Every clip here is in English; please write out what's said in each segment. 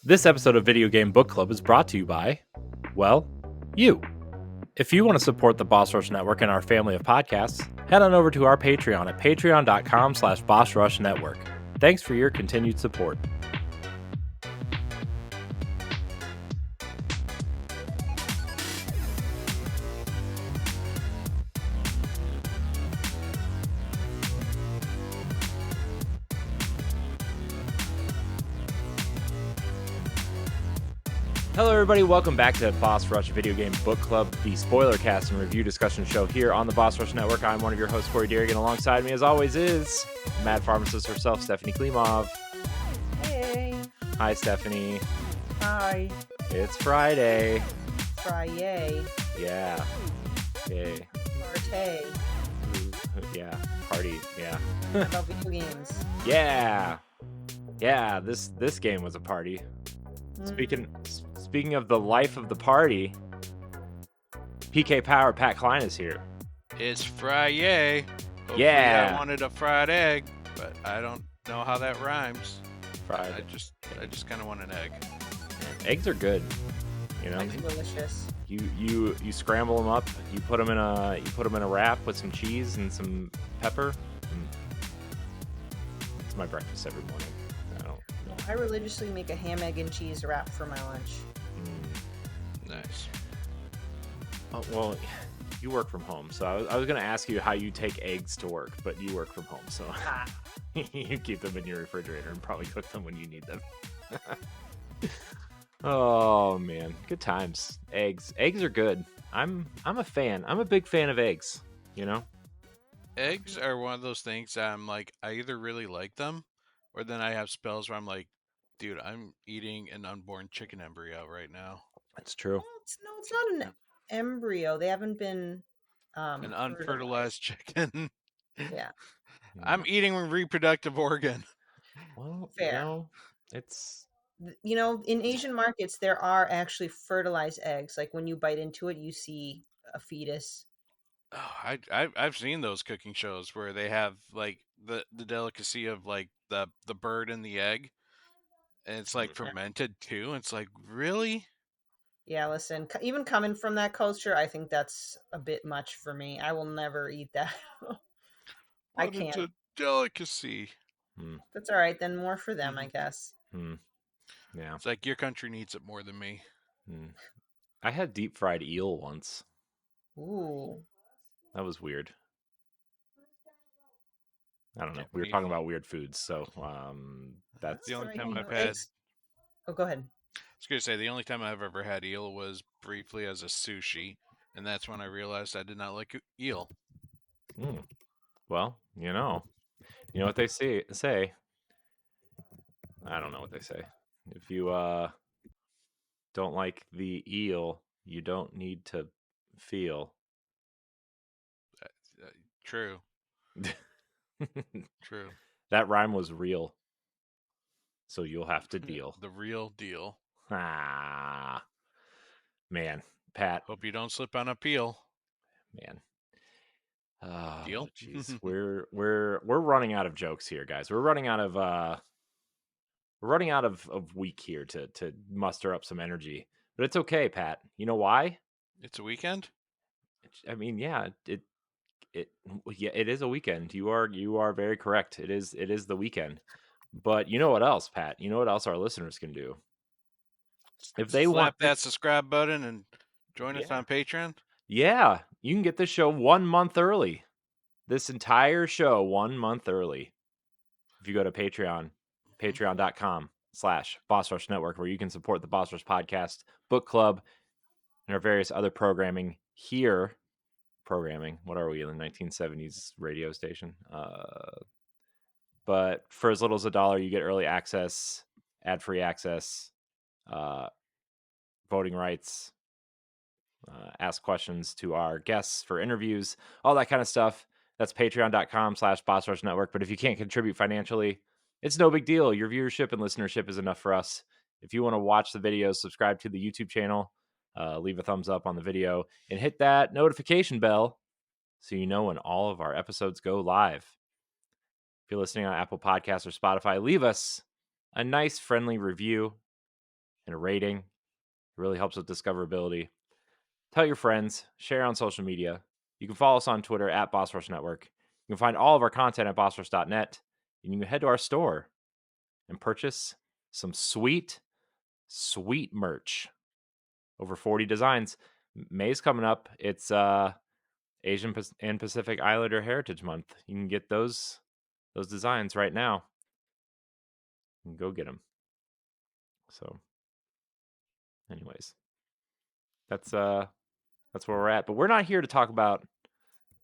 This episode of Video Game Book Club is brought to you by, well, you. If you want to support the Boss Rush Network and our family of podcasts, head on over to our Patreon at patreon.com/BossRushNetwork. Thanks for your continued support. Hello, everybody. Welcome back to Boss Rush Video Game Book Club, the Spoilercast and review discussion show here on the Boss Rush Network. I'm one of your hosts, Dirrig, and alongside me, as always, is Mad Pharmacist herself, Stephanie Klimov. Hey. Hi, Stephanie. Hi. It's Friday. Friday. Yeah. Yay. Partay. Yeah. Party. Yeah. About video games. Yeah. Yeah. This game was a party. Speaking of the life of the party, PK Power Pat Klein is here. It's Friday. Hopefully Yeah. I wanted a fried egg, but I don't know how that rhymes. Fried. I just kind of want an egg. Eggs are good. You know, It's delicious. you scramble them up. You put them in a wrap with some cheese and some pepper. It's my breakfast every morning. I religiously make a ham, egg, and cheese wrap for my lunch. Nice. Oh, well, you work from home, so I was going to ask you how you take eggs to work, but you work from home, so you keep them in your refrigerator and probably cook them when you need them. Oh man, good times. Eggs are good. I'm a fan. I'm a big fan of eggs. You know, Eggs are one of those things that I'm like, I either really like them, or then I have spells where I'm like, dude, I'm eating an unborn chicken embryo right now. that's true. Well, it's not an embryo. They haven't been An unfertilized chicken. Yeah. I'm eating a reproductive organ. Well, Fair. it's In Asian markets, there are actually fertilized eggs. Like when you bite into it, you see a fetus. Oh, I've seen those cooking shows where they have like the delicacy of like the bird and the egg, and it's like fermented too. It's like, really? Yeah, listen, even coming from that culture, I think that's a bit much for me. I will never eat that. I But it's can't. a delicacy. That's all right. Then more for them, I guess. Yeah. It's like your country needs it more than me. I had deep fried eel once. Ooh. That was weird. I don't know. Yeah, We were talking about weird foods, so that's the only right. time I've had. Oh, go ahead. I was gonna say the only time I've ever had eel was briefly as a sushi, and that's when I realized I did not like eel. Well, you know what they say. I don't know what they say. If you don't like the eel, you don't need to feel. True. True. That rhyme was real. So you'll have to deal. The real deal. Ah, man, Pat. Hope you don't slip on a peel. Man. Deal. Jeez, we're running out of jokes here, guys. We're running out of week here to muster up some energy. But it's okay, Pat. You know why? It's a weekend. I mean, yeah, it is a weekend. You are very correct. It is the weekend. But you know what else, Pat? You know what else our listeners can do? If they slap want that subscribe button and join us on Patreon. Yeah, you can get this show 1 month early. This entire show 1 month early. If you go to Patreon, patreon.com/Boss Rush Network, where you can support the Boss Rush Podcast, Book Club, and our various other programming here. What are we, in the 1970s radio station? But for as little as $1, you get early access, ad-free access, voting rights, ask questions to our guests for interviews, all that kind of stuff. That's patreon.com/Boss Rush Network. But if you can't contribute financially, it's no big deal. Your viewership and listenership is enough for us. If you want to watch the videos, subscribe to the YouTube channel, leave a thumbs up on the video, and hit that notification bell so you know when all of our episodes go live. If you're listening on Apple Podcasts or Spotify, leave us a nice, friendly review. and a rating. It really helps with discoverability. Tell your friends, share on social media. You can follow us on Twitter at Boss Rush Network. You can find all of our content at bossrush.net. And you can head to our store and purchase some sweet, sweet merch. Over 40 designs. May's coming up. It's Asian and Pacific Islander Heritage Month. You can get those designs right now. You can go get them. So, anyways, that's where we're at. But we're not here to talk about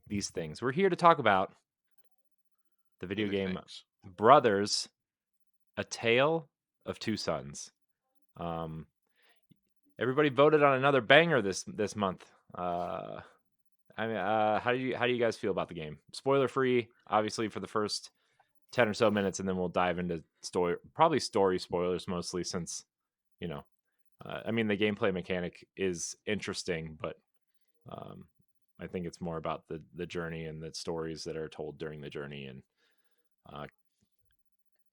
these things. We're here to talk about the video Other game things. Brothers: A Tale of Two Sons. Everybody voted on another banger this month. I mean, how do you guys feel about the game? Spoiler free, obviously, for the first 10 or so minutes, and then we'll dive into probably story spoilers mostly, since I mean, the gameplay mechanic is interesting, but I think it's more about the journey and the stories that are told during the journey. And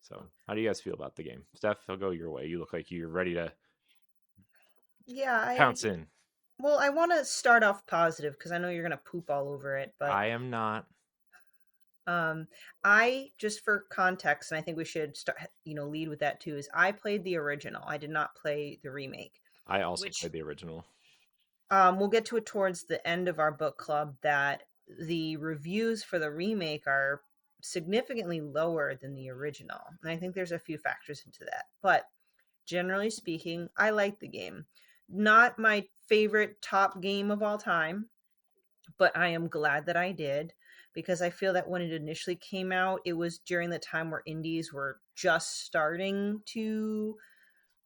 so, how do you guys feel about the game? Steph, I'll go your way. You look like you're ready to Yeah, pounce in. well, I want to start off positive because I know you're gonna poop all over it, but I am not. I, just for context, and I think we should start, lead with that too, is I played the original. I did not play the remake, I also which played the original. we'll get to it towards the end of our book club, that the reviews for the remake are significantly lower than the original. And I think there's a few factors into that. But generally speaking, I like the game. Not my favorite top game of all time, but I am glad that I did, because I feel that when it initially came out, it was during the time where indies were just starting to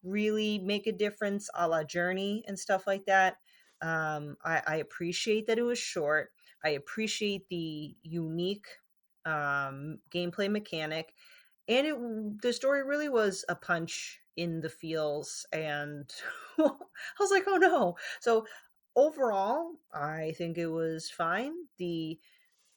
really make a difference, a la Journey and stuff like that. I appreciate that it was short. I appreciate the unique gameplay mechanic, and the story really was a punch in the feels, and I was like, oh no. So overall, I think it was fine. The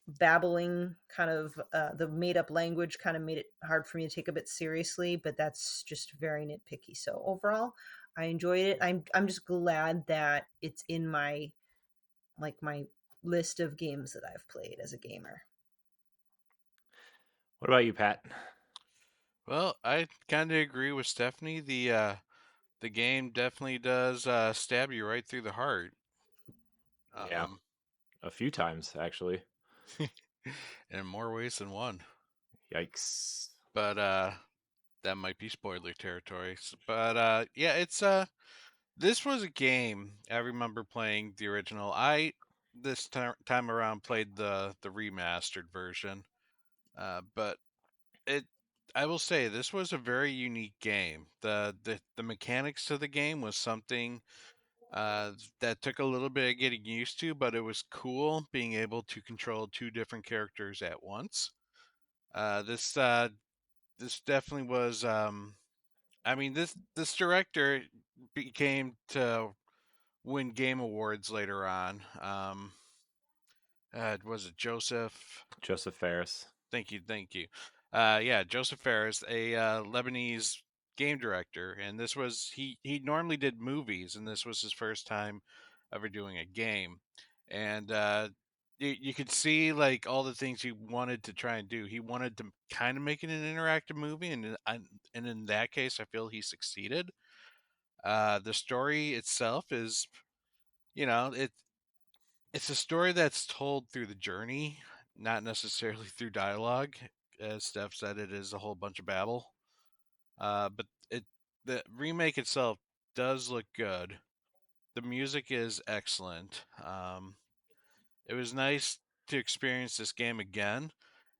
babbling kind of the made up language kind of made it hard for me to take a bit seriously, but that's just very nitpicky. So overall, I enjoyed it. I'm just glad that it's in my my list of games that I've played as a gamer. What about you, Pat? Well, I kind of agree with Stephanie. The game definitely does stab you right through the heart. Yeah, a few times actually. In more ways than one. Yikes. But that might be spoiler territory. But yeah, it's this was a game I remember playing the original. I this time around played the remastered version. But it I will say this was a very unique game. The mechanics to the game was something that took a little bit of getting used to, but it was cool being able to control two different characters at once. This definitely was. I mean, this director became to win game awards later on. Was it Josef? Josef Feris. Thank you, thank you. Yeah, Josef Feris, a Lebanese game director, and this was he normally did movies, and this was his first time ever doing a game, and you could see like all the things he wanted to try and do. He wanted to kind of make it an interactive movie, and in that case, I feel he succeeded. The story itself is, you know, it's a story that's told through the journey, not necessarily through dialogue. As Steph said, it is a whole bunch of babble. But the remake itself does look good. The music is excellent. It was nice to experience this game again,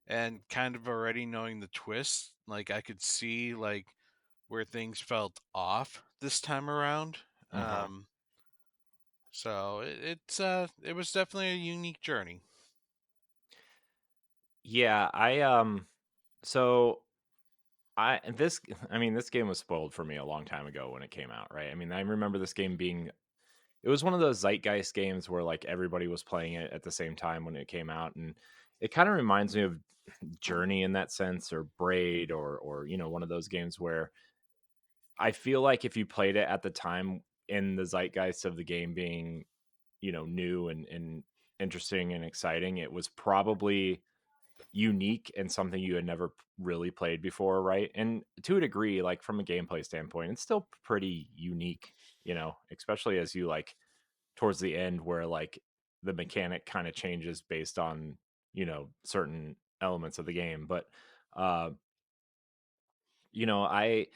and kind of already knowing the twist. Like I could see like where things felt off this time around. Uh-huh. So it was definitely a unique journey. Yeah, so I mean, this game was spoiled for me a long time ago when it came out, right? I mean, I remember this game being, it was one of those zeitgeist games where like everybody was playing it at the same time when it came out, and it kind of reminds me of Journey in that sense, or Braid, or one of those games where I feel like if you played it at the time in the zeitgeist of the game being, new and interesting and exciting, it was probably unique and something you had never really played before, right? And to a degree, like from a gameplay standpoint, it's still pretty unique, especially as you like towards the end where like the mechanic kind of changes based on, certain elements of the game. But uh, I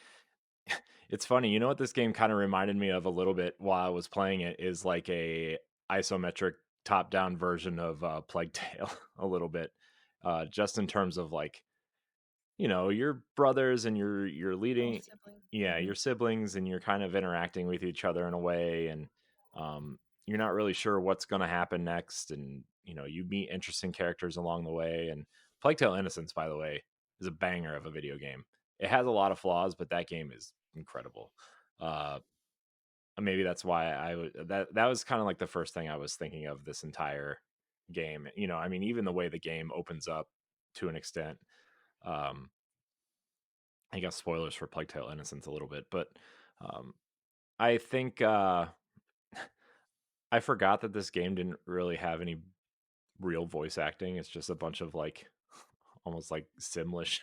it's funny, what this game kind of reminded me of a little bit while I was playing it is like a isometric top-down version of Plague Tale a little bit. Just in terms of like, your brothers and you're Little leading, sibling. yeah, Mhm. your siblings, and you're kind of interacting with each other in a way, and um you're not really sure what's going to happen next, and you meet interesting characters along the way. And Plague Tale Innocence, by the way, is a banger of a video game. It has a lot of flaws, but that game is incredible. uh Maybe that's why that was kind of like the first thing I was thinking of this entire game. I mean, even the way the game opens up to an extent. um I guess spoilers for Plague Tale Innocence a little bit, but um, I think I forgot that this game didn't really have any real voice acting. It's just a bunch of like almost like Simlish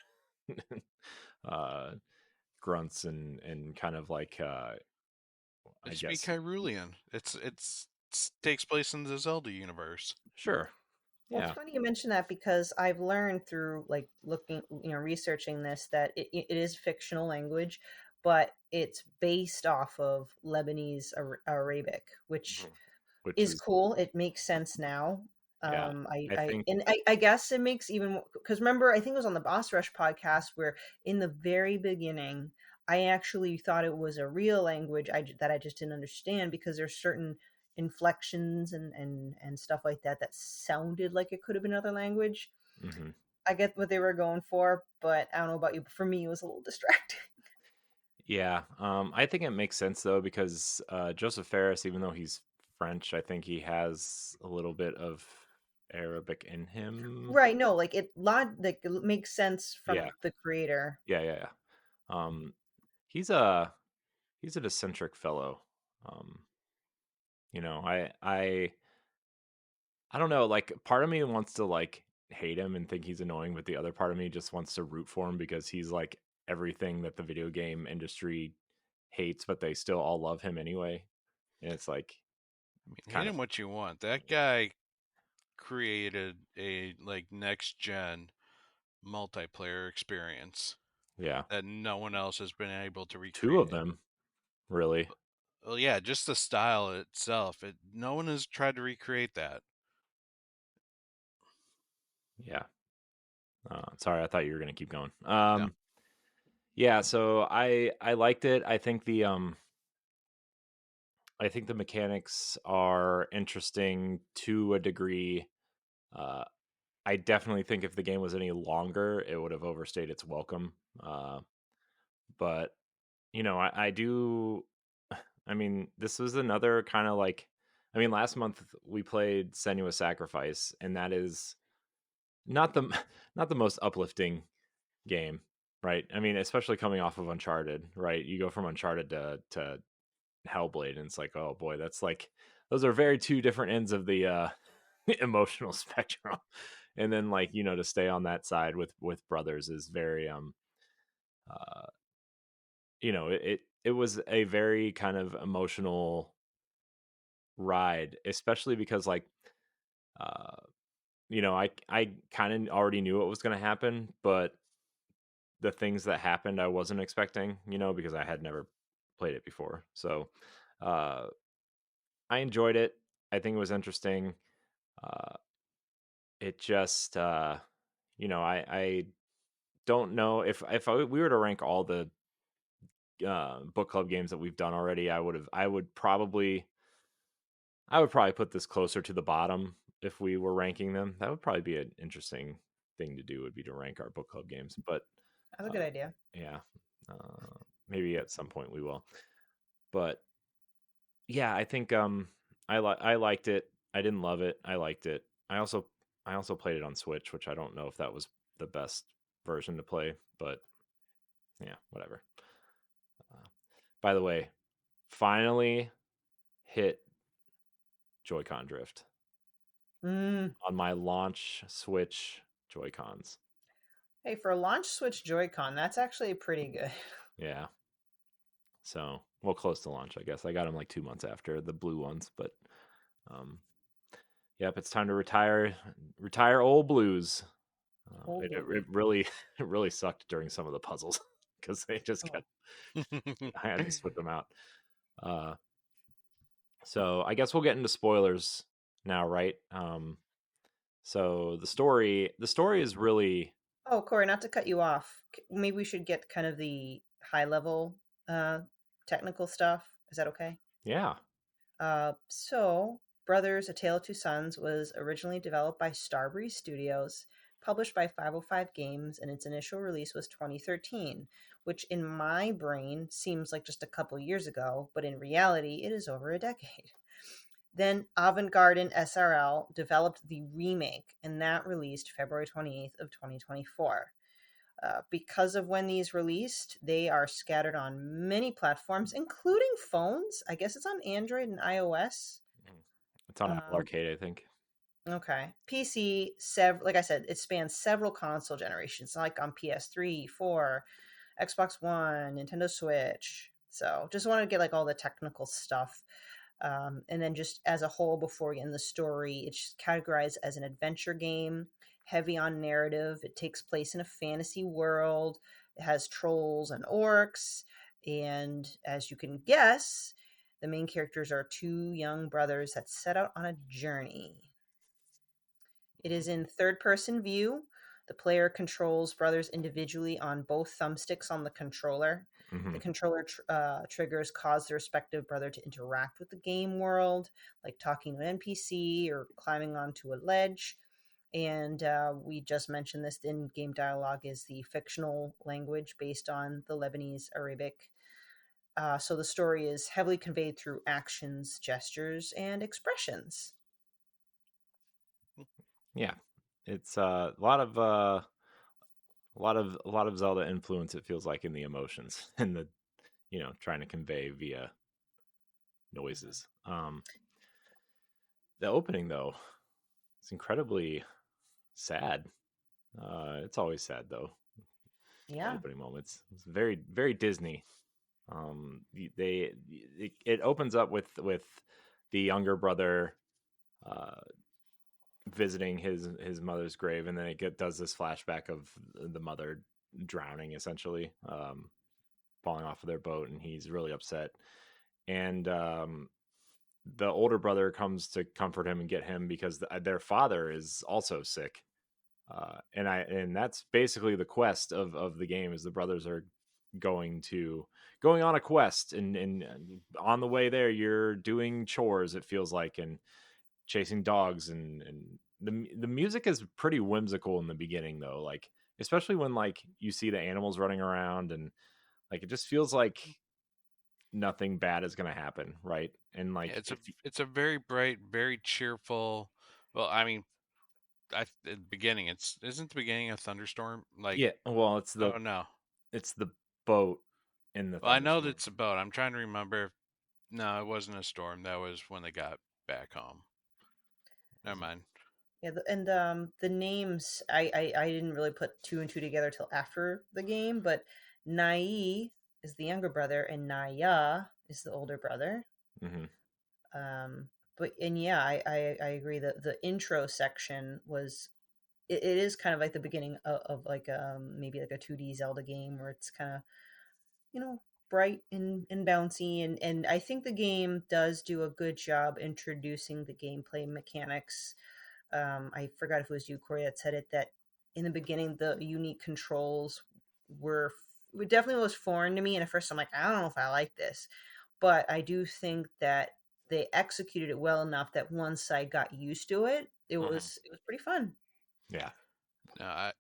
uh, grunts and kind of like It I should be guess. Kyrulian. It's takes place in the Zelda universe. Sure, Well, it's yeah. funny you mention that because I've learned through like looking, researching this that it is fictional language, but it's based off of Lebanese Arabic, which Mhm. Which is is, cool. It makes sense now. yeah, I, I I think. and I guess it makes even more because remember, I think it was on the Boss Rush podcast where in the very beginning, I actually thought it was a real language that I just didn't understand because there's certain inflections and stuff like that that sounded like it could have been another language. Mhm. I get what they were going for, but I don't know about you, but for me, it was a little distracting. Yeah, I think it makes sense though because Joseph Ferris, even though he's French, I think he has a little bit of Arabic in him. Right? No, like like it makes sense Yeah, from the creator. yeah, yeah, yeah. He's a he's an eccentric fellow. Um, I don't know. Like, part of me wants to like hate him and think he's annoying, but the other part of me just wants to root for him because he's like everything that the video game industry hates, but they still all love him anyway. And it's like I mean, hate kind of, him what you want. That guy created a like next gen multiplayer experience yeah, that no one else has been able to two of recreate. them really. Well, yeah, just the style itself. No one has tried to recreate that. Yeah. Sorry, I thought you were gonna keep going. No, Yeah. So I liked it. I think the mechanics are interesting to a degree. Uh, I definitely think if the game was any longer, it would have overstayed its welcome. But I do. I mean, this was another kind of like. I mean, last month we played Senua's Sacrifice, and that is not the not the most uplifting game, right? I mean, especially coming off of Uncharted, right? You go from Uncharted to Hellblade, and it's like, oh boy, that's like those are very two different ends of the emotional spectrum. And then like to stay on that side with brothers is very uh it was a very kind of emotional ride, especially because like uh I kind of already knew what was going to happen, but the things that happened I wasn't expecting, because I had never played it before. So uh I enjoyed it. I think it was interesting. Uh it just I don't know we were to rank all the book club games that we've done already. I would probably put this closer to the bottom if we were ranking them. That would probably be an interesting thing to do, would be to rank our book club games. But That's a good uh, idea. yeah, maybe at some point we will. But yeah, I think I liked it. I didn't love it. I liked it. I also played it on Switch, which I don't know if that was the best version to play, but yeah, whatever. By the way, finally hit Joy-Con drift Mm. on my launch Switch Joy-Cons. Hey, for a launch Switch Joy-Con, that's actually pretty good. Yeah. So, well, close to launch, I guess. I got them like 2 months after the blue ones, but um, yep, it's time to retire old blues. Old It blue. really it really sucked during some of the puzzles because they just Oh. got I had to switch them out. Uh, so I guess we'll get into spoilers now, right? So the story is really Oh, Corey, not to cut you off. Maybe we should get kind of the high level uh, technical stuff. Is that okay? yeah. So, Brothers: A Tale of Two Sons was originally developed by Starbreeze Studios, published by 505 Games, and its initial release was 2013, which in my brain seems like just a couple years ago, but in reality, it is over a decade. Then Avant Garden SRL developed the remake, and that released February 28th of 2024. Because of when these released, they are scattered on many platforms, including phones. I guess it's on Android and iOS. It's on Apple Um, Arcade, I think. okay, PC. Like I said, it spans several console generations, like on PS3, 4, Xbox One, Nintendo Switch. So just want to get like all the technical stuff. And then just as a whole, before we get in the story, it's categorized as an adventure game, heavy on narrative. It takes place in a fantasy world. It has trolls and orcs. And as you can guess, the main characters are two young brothers that set out on a journey. It is in third person view. The player controls brothers individually on both thumbsticks on the controller. The Hmm. controller triggers cause the respective brother to interact with the game world, like talking to an NPC or climbing onto a ledge. And we just mentioned this in game dialogue is the fictional language based on the Lebanese Arabic. So the story is heavily conveyed through actions, gestures, and expressions. Yeah. It's a lot of Zelda influence, it feels like, in the emotions and the trying to convey via Mhm. noises. The opening though, it's incredibly sad. It's always sad though. The Yeah. opening moments. It's very very Disney. It opens up with the younger brother uh, visiting his mother's grave, and then does this flashback of the mother drowning, essentially, falling off of their boat, and he's really upset. And the older brother comes to comfort him and get him because their father is also sick. And that's basically the quest of the game is the brothers are going to going on a quest, and on the way there you're doing chores, it feels like, and chasing dogs, and the music is pretty whimsical in the beginning though, like especially when like you see the animals running around, and like it just feels like nothing bad is going to happen, right? And Yeah, like if it's a very bright, very cheerful. Well, I mean, at the beginning, it's isn't the beginning a thunderstorm? Like, yeah, well oh no. it's the boat in the Well, I know that thunderstorm. it's a boat. I'm trying to remember. No, it wasn't a storm. That was when they got back home. Never Was it? mind. Yeah, and the names I didn't really put two and two together till after the game, but Nai is the younger brother and Naya is the older brother. Hmm. Um, but and yeah, I agree that the intro section was it is kind of like the beginning of like maybe like a 2D Zelda game where it's kind of you know bright and bouncy and I think the game does do a good job introducing the gameplay mechanics. I forgot if it was you, Corey, that said it that in the beginning the unique controls were it definitely was foreign to me. And at first I'm like, I don't know if I like this, but I do think that they executed it well enough that once I got used to it, Hmm. it was pretty fun. Yeah. No,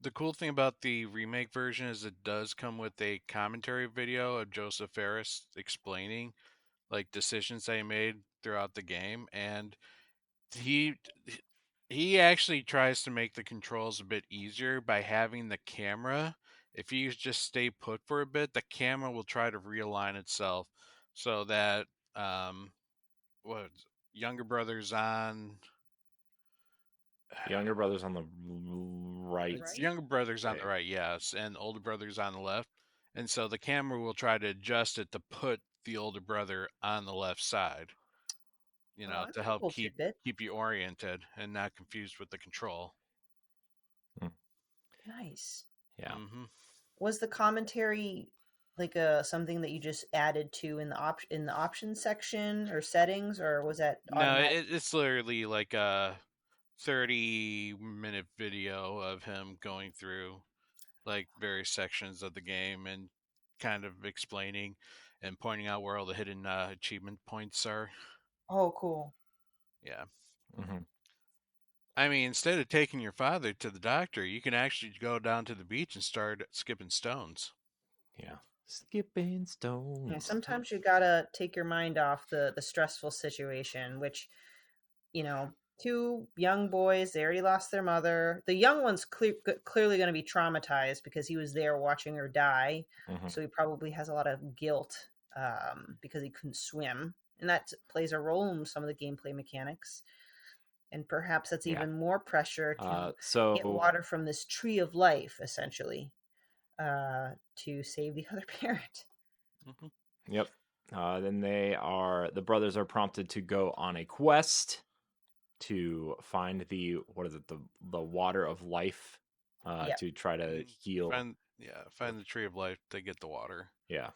the cool thing about the remake version is it does come with a commentary video of Josef Feris explaining like decisions they made throughout the game, and he he actually tries to make the controls a bit easier by having the camera if you just stay put for a bit, the camera will try to realign itself so that what younger brother's on. Younger brother's on the right. It's younger brother's on the Okay. right, yes, and older brother's on the left. And so the camera will try to adjust it to put the older brother on the left side, Oh, to that's a help cool keep tidbit. you oriented and not confused with the control. Mm, Nice. yeah. Hmm. Was the commentary like something that you just added to in the option section or settings, or was that No, automatic? it's literally like a 30-minute video of him going through like various sections of the game and kind of explaining and pointing out where all the hidden achievement points are. Oh, cool. Yeah. Hmm. I mean, instead of taking your father to the doctor, you can actually go down to the beach and start skipping stones. Yeah. Skipping Yeah, stones. sometimes you gotta take your mind off the stressful situation, which, you know, two young boys, they already lost their mother. The young one's clearly going to be traumatized because he was there watching her die. Hmm. So he probably has a lot of guilt because he couldn't swim. And that plays a role in some of the gameplay mechanics. And perhaps that's Yeah. even more pressure to get So, water from this tree of life, essentially, to save the other parent. Hmm. yep. Then the brothers are prompted to go on a quest to find what is it, the water of life, Yep. to try to heal. Find the tree of life to get the water. Yeah.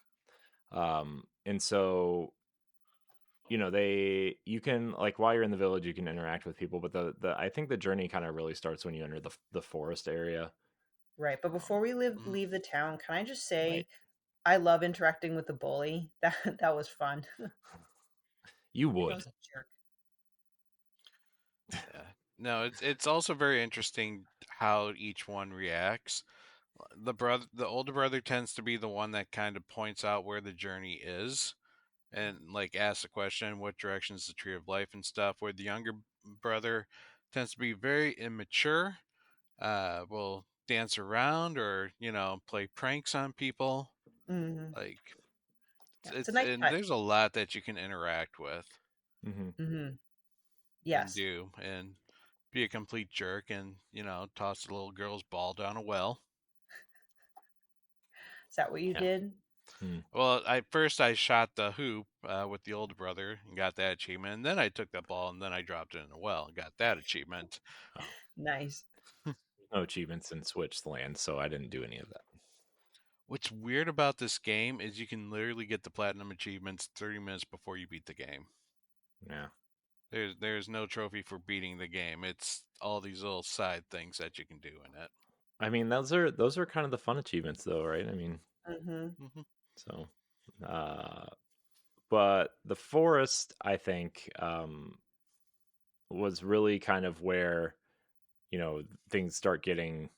And so you can, like, while you're in the village you can interact with people, but the I think the journey kind of really starts when you enter the forest area. Right. But before we Mhm. leave the town, can I just Right. say I love interacting with the bully. That was fun. You That would. was a jerk. Yeah. No, it's also very interesting how each one reacts. The older brother tends to be the one that kind of points out where the journey is and like asks the question, what direction is the tree of life and stuff, where the younger brother tends to be very immature, will dance around or, play pranks on people. Hmm. Like Yeah, it's a it's nice and touch. there's a lot that you can interact with Hmm. Hmm. and Yes. do and be a complete jerk and, toss the little girl's ball down a well. Is that what you Yeah. did? Mm. Well, I shot the hoop with the older brother and got that achievement. And then I took that ball and then I dropped it in a well and got that achievement. Oh, Nice. no achievements in Switch land, so I didn't do any of that. What's weird about this game is you can literally get the platinum achievements 30 minutes before you beat the game. Yeah. There's no trophy for beating the game. It's all these little side things that you can do in it. I mean, those are kind of the fun achievements, though, right? I mean, Hmm. Hmm. so, uh, but the forest, I think, was really kind of where things start getting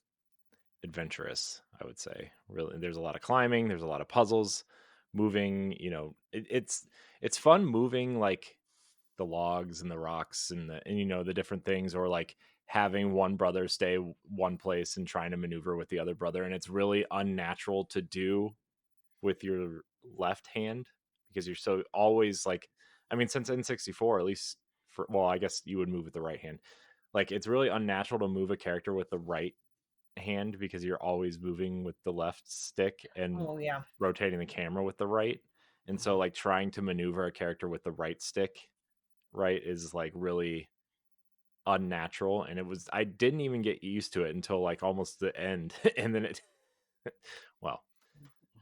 adventurous. I would say, really, there's a lot of climbing, there's a lot of puzzles, moving. It's fun moving, like, the logs and the rocks and the different things, or like having one brother stay one place and trying to maneuver with the other brother, and it's really unnatural to do with your left hand because you're so always, like, I mean, since N64, at least, well, I guess you would move with the right hand. Like, it's really unnatural to move a character with the right hand because you're always moving with the left stick and Oh yeah. rotating the camera with the right. And so, Hmm. like, trying to maneuver a character with the right stick, right, is like really unnatural. And I didn't even get used to it until like almost the end. And then well,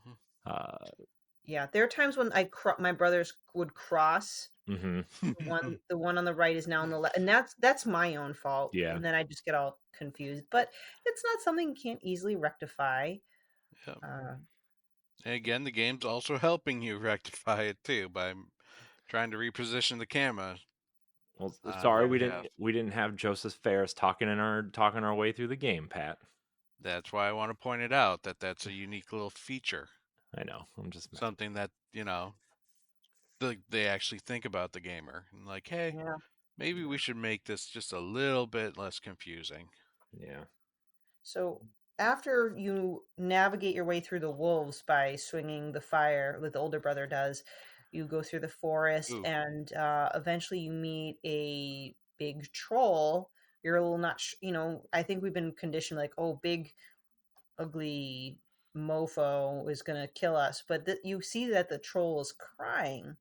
Hmm. uh, Yeah. There are times when my brothers would cross. hmm. The one on the right is now on the left, and that's my own fault. Yeah, And then I just get all confused. But it's not something you can't easily rectify. Yeah. Uh, And again, the game's also helping you rectify it too by trying to reposition the camera well, on sorry, your yeah. behalf. we didn't have Joseph Ferris talking our way through the game, Pat. That's why I want to point it out that that's a unique little feature, I know, I'm just messing. something that they actually think about the gamer and like, hey, Yeah. maybe we should make this just a little bit less confusing. Yeah. So after you navigate your way through the wolves by swinging the fire, like the older brother does, you go through the forest, Ooh, and eventually you meet a big troll. You're a little not, I think we've been conditioned like, oh, big, ugly mofo is gonna kill us, but you see that the troll is crying,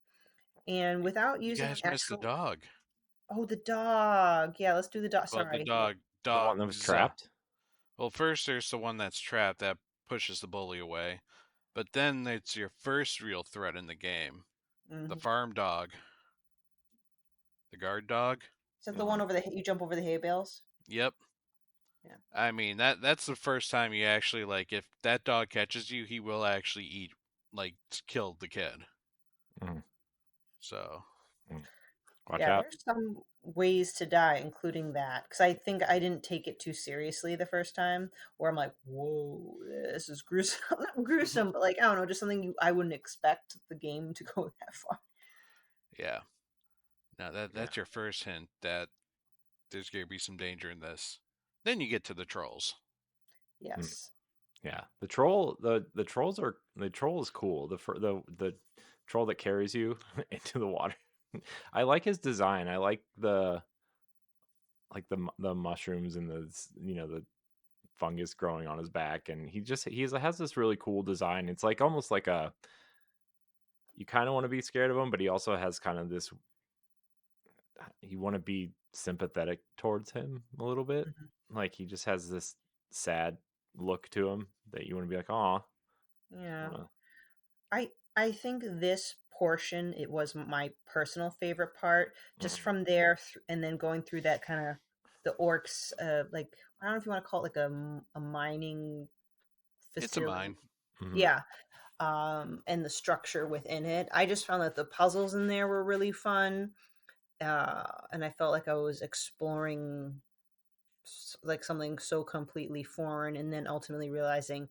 and without you using guys missed the actual, dog. oh, the dog. Yeah, let's do the dog. Well, the Sorry. Yeah. The one that was dogs. trapped. Well, first there's the one that's trapped that pushes the bully away, but then it's your first real threat in the game, the Mhm. farm dog, the guard dog. Is that the one Mhm. over you jump over the hay bales? Yep. Yeah. I mean that's the first time you actually like if that dog catches you, he will actually eat like kill the kid. Mhm. So Mhm. Watch Yeah, out. there's some ways to die, including that. Because I think I didn't take it too seriously the first time, where I'm like, whoa, this is gruesome. Not gruesome, but like, I don't know, just something I wouldn't expect the game to go that far. yeah. Now Yeah. that's your first hint that there's gonna be some danger in this. Then you get to the trolls. Mm. Yes. Yeah. The trolls are the troll is cool. The troll that carries you into the water. I like his design. I like the mushrooms and the fungus growing on his back, and he has this really cool design. It's like almost like a you kind of want to be scared of him, but he also has kind of this you want to be sympathetic towards him a little bit. Mhm. Like he just has this sad look to him that you want to be like, "Aw." Yeah. Uh, I think this portion, it was my personal favorite part. Just mhm. from there, and then going through that kind of the orcs, like, I don't know if you want to call it like a mining It's a facility. mine. Mhm. Yeah. And the structure within it. I just found that the puzzles in there were really fun. And I felt like I was exploring like something so completely foreign, and then ultimately realizing,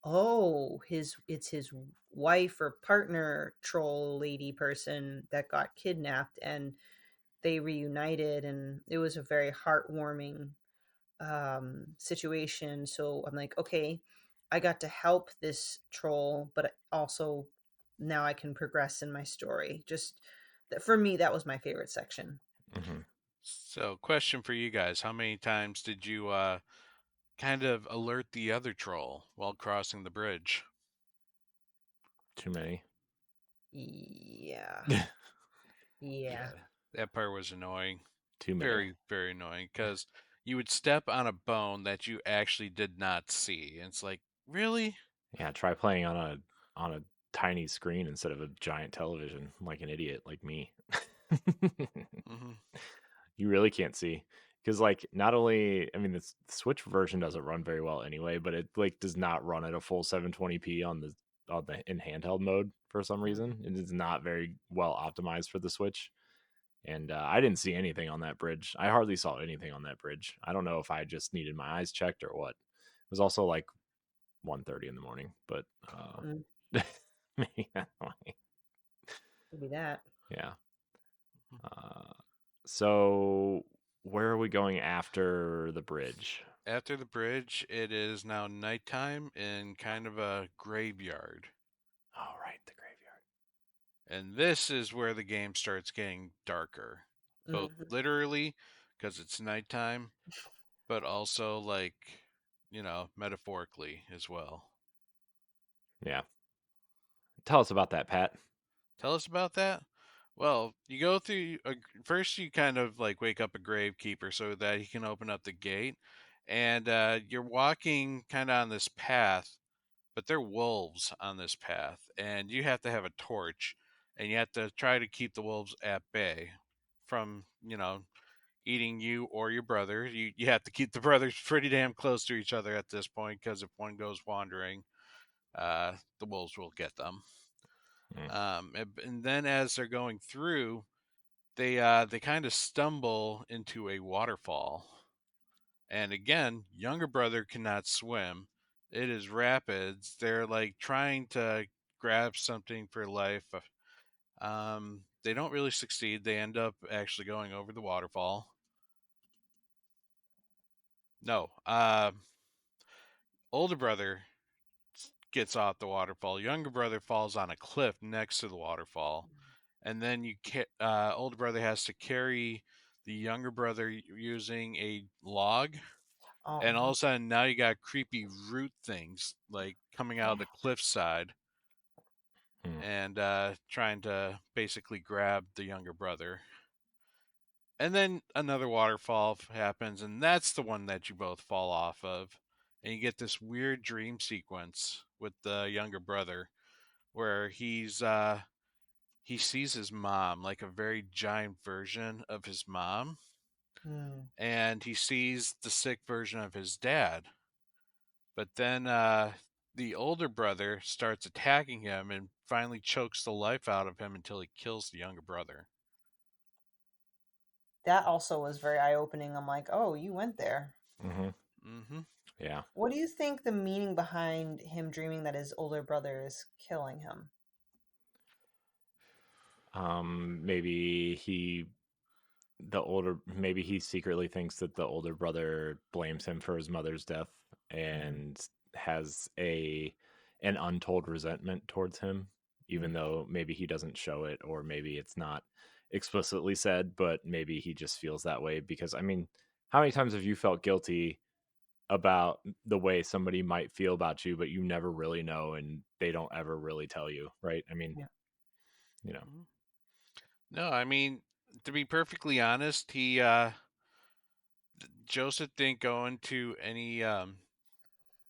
oh, it's his wife or partner troll lady person that got kidnapped, and they reunited, and it was a very heartwarming situation. So I'm like, okay, I got to help this troll, but also now I can progress in my story. Just that, for me, that was my favorite section. Mhm. So, question for you guys: how many times did you kind of alert the other troll while crossing the bridge? Too many. Yeah. Yeah. Yeah, that part was annoying. Too many. Very, very annoying because you would step on a bone that you actually did not see. And it's like, really? Yeah, try playing on a tiny screen instead of a giant television like an idiot like me. Hmm. You really can't see because like not only I mean the Switch version doesn't run very well anyway, but it like does not run at a full 720p on the in handheld mode for some Mhm. reason. It is not very well optimized for the Switch. And I didn't see anything on that bridge. I hardly saw anything on that bridge. I don't know if I just needed my eyes checked or what. It was also like 1:30 in the morning, but Mm, maybe that's why. maybe that. Yeah. Uh, so where are we going after the bridge? After the bridge, it is now nighttime in kind of a graveyard. Oh, right, the graveyard. And this is where the game starts getting darker, both Mhm. literally, because it's nighttime, but also, like, metaphorically as well. Yeah. Tell us about that, Pat. Tell us about that. Well, you go through first. You kind of like wake up a gravekeeper so that he can open up the gate, and you're walking kind of on this path, but there are wolves on this path, and you have to have a torch, and you have to try to keep the wolves at bay from eating you or your brother. You have to keep the brothers pretty damn close to each other at this point because if one goes wandering, the wolves will get them. Mm. And then as they're going through, they kind of stumble into a waterfall. And again, younger brother cannot swim. It is rapids. They're like trying to grab something for life. They don't really succeed. They end up actually going over the waterfall. No. older brother gets off the waterfall. Younger brother falls on a cliff next to the waterfall, and then older brother has to carry the younger brother using a log. Oh, And all of a sudden, now you got creepy root things like coming out of the cliffside Hmm. and trying to basically grab the younger brother. And then another waterfall happens, and that's the one that you both fall off of. And you get this weird dream sequence with the younger brother where he sees his mom, like a very giant version of his mom, mm. and he sees the sick version of his dad. But then the older brother starts attacking him and finally chokes the life out of him until he kills the younger brother. That also was very eye opening. I'm like, oh, you went there. Hmm. Mm-hmm. Yeah. What do you think the meaning behind him dreaming that his older brother is killing him? Maybe maybe he secretly thinks that the older brother blames him for his mother's death Mm, and has an untold resentment towards him, even mm, though maybe he doesn't show it, or maybe it's not explicitly said, but maybe he just feels that way. Because I mean, how many times have you felt guilty about the way somebody might feel about you, but you never really know and they don't ever really tell you, right? I mean, yeah. you know. Mm-hmm. No, I mean, to be perfectly honest, Joseph didn't go into any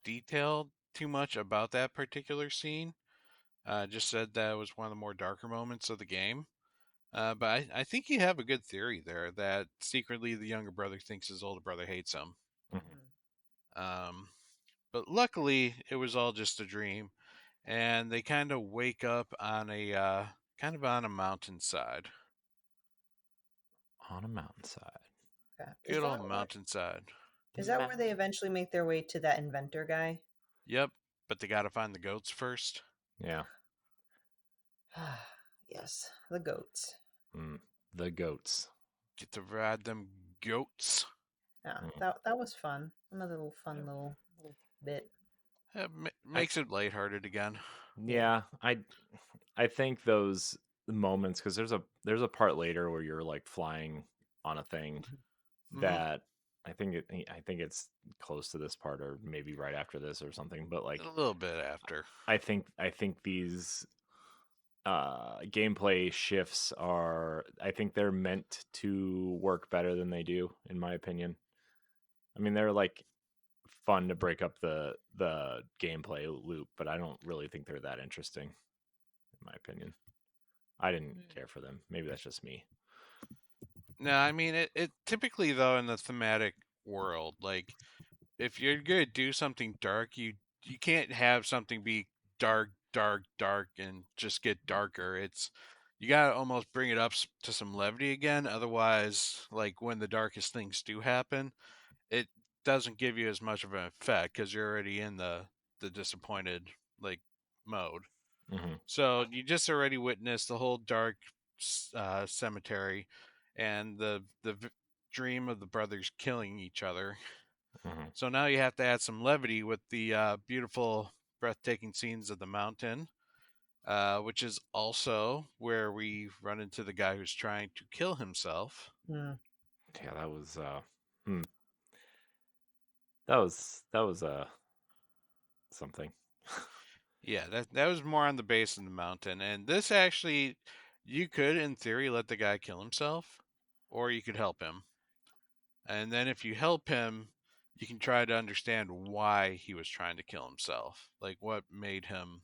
detail too much about that particular scene. Just said that it was one of the more darker moments of the game. But I think you have a good theory there that secretly the younger brother thinks his older brother hates him. Mhm. Mm. Um, but luckily, it was all just a dream, and they kind of wake up on a kind of on a mountainside. On a mountainside. Okay. Good old mountainside. The Is that where they mountain. eventually make their way to that inventor guy? Yep, but they got to find the goats first. Yeah. Yes, the goats. Mm. The goats. Get to ride them goats. Yeah, Mm. that was fun. Another little fun Yep. little bit. I Makes it lighthearted again. Yeah. yeah, I think those moments, because there's a part later where you're like flying on a thing Mm-hmm. that I think it's close to this part or maybe right after this or something, but A like little bit after. I think these gameplay shifts are, I think they're meant to work better than they do, in my opinion. I mean, they're like fun to break up the gameplay loop, but I don't really think they're that interesting, in my opinion. I didn't Mm. care for them. Maybe that's just me. No, I mean it typically though in the thematic world, like if you're gonna do something dark, you can't have something be dark, dark, dark, and just get darker. It's you gotta almost bring it up to some levity again. Otherwise, like when the darkest things do happen, it doesn't give you as much of an effect because you're already in the disappointed like mode. Hmm. So you just already witnessed the whole dark cemetery and the dream of the brothers killing each other. Hmm. So now you have to add some levity with the beautiful, breathtaking scenes of the mountain, which is also where we run into the guy who's trying to kill himself. Mm. Yeah, that was hmm, that was something. Yeah, that was more on the base of the mountain, and this actually, you could, in theory, let the guy kill himself, or you could help him. And then if you help him, you can try to understand why he was trying to kill himself. Like what made him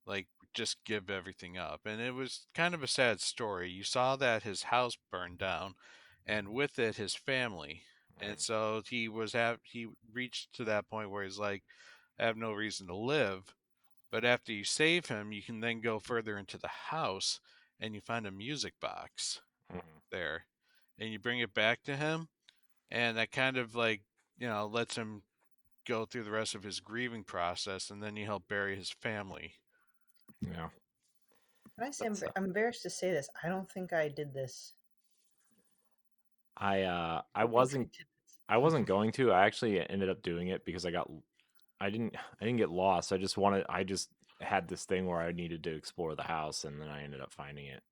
like just give everything up. And it was kind of a sad story. You saw that his house burned down and with it his family. And so he reached to that point where he's like, I have no reason to live. But after you save him, you can then go further into the house and you find a music box Mhm. there. And you bring it back to him and that kind of like lets him go through the rest of his grieving process, and then you help bury his family. Yeah, Can I say that's I'm embarrassed to say this. I don't think I did this. I I don't think I did this. I wasn't going to. I actually ended up doing it because I got I didn't get lost. I just had this thing where I needed to explore the house, and then I ended up finding it.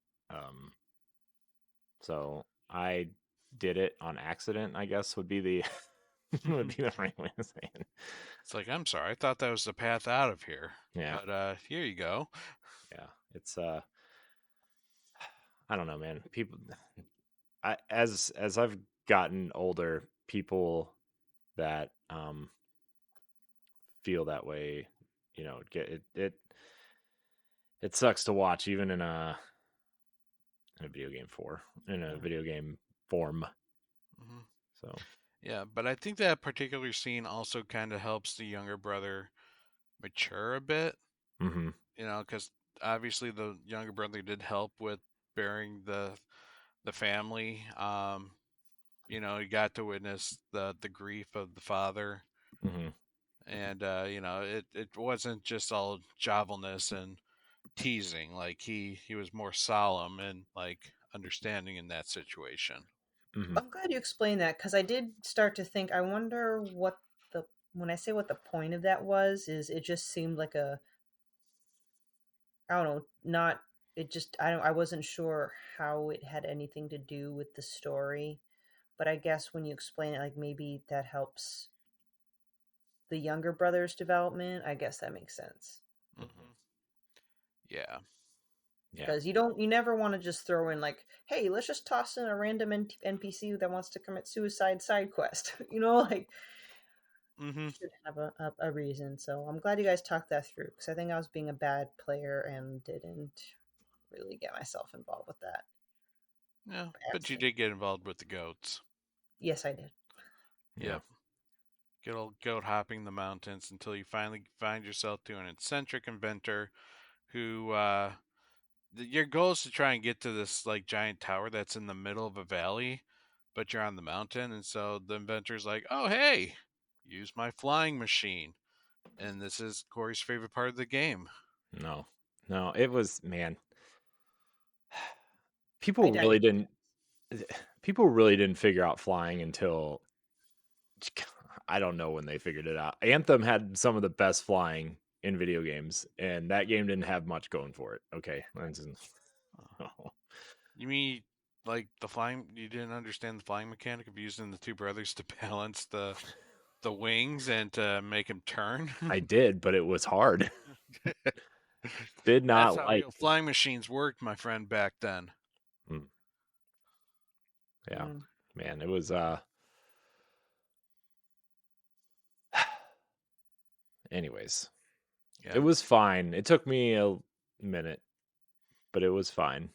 So I did it on accident, I guess would be the would be the right way of saying it. It's like, I'm sorry, I thought that was the path out of here. Yeah. But here you go. Yeah. It's I don't know, man. People as I've gotten older, people that feel that way, get it sucks to watch even in a video game video game form. Hmm. So, Yeah, but I think that particular scene also kind of helps the younger brother mature a bit, mhm. because obviously the younger brother did help with burying the family. He got to witness the grief of the father, Mhm. and it wasn't just all jovelness and teasing. Like he was more solemn and like understanding in that situation. Mhm. I'm glad you explained that because I did start to think. I wonder what the when I say what the point of that was. Is it just seemed like a I don't know, not it just I wasn't sure how it had anything to do with the story, but I guess when you explain it, like maybe that helps the younger brother's development. I guess that makes sense Mhm. Yeah. Yeah. because you never want to just throw in like, hey, let's just toss in a random NPC that wants to commit suicide side quest. Like Hmm. should have a reason. So I'm glad you guys talked that through because I think I was being a bad player and didn't really get myself involved with that Yeah, by but you accident. did get involved with the goats. Yes, I did. Yeah. Yep. Good old goat hopping the mountains until you finally find yourself to an eccentric inventor who your goal is to try and get to this like giant tower that's in the middle of a valley, but you're on the mountain, and so the inventor's like, "Oh, hey, use my flying machine." And this is Corey's favorite part of the game. No. No, it was, man. I People really digress. didn't people really didn't figure out flying until I don't know when they figured it out. Anthem had some of the best flying in video games, and that game didn't have much going for it. Okay. You mean like the flying? You didn't understand the flying mechanic of using the two brothers to balance the wings and to make him turn? I did, but it was hard. Did That's not how like real flying machines worked, my friend, back then. mm, yeah, Mm. man, it was anyways. It Yeah. was fine. It took me a minute, but it was fine.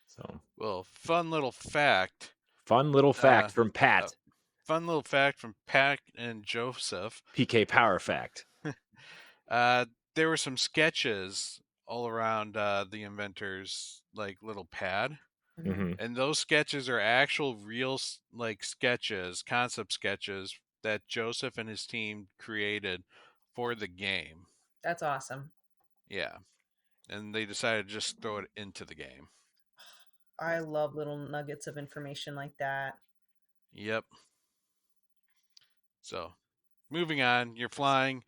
So, Well, fun little fact. fun little Uh, fact from uh Pat. fun little fact from Pat and Joseph. PK Power Fact. Uh, there were some sketches all around the inventor's like little pad. Mhm. Mhm. And those sketches are actual real like sketches, concept sketches that Joseph and his team created for the game. That's awesome. Yeah. And they decided to just throw it into the game. I love little nuggets of information like that. Yep. So, moving on, you're flying,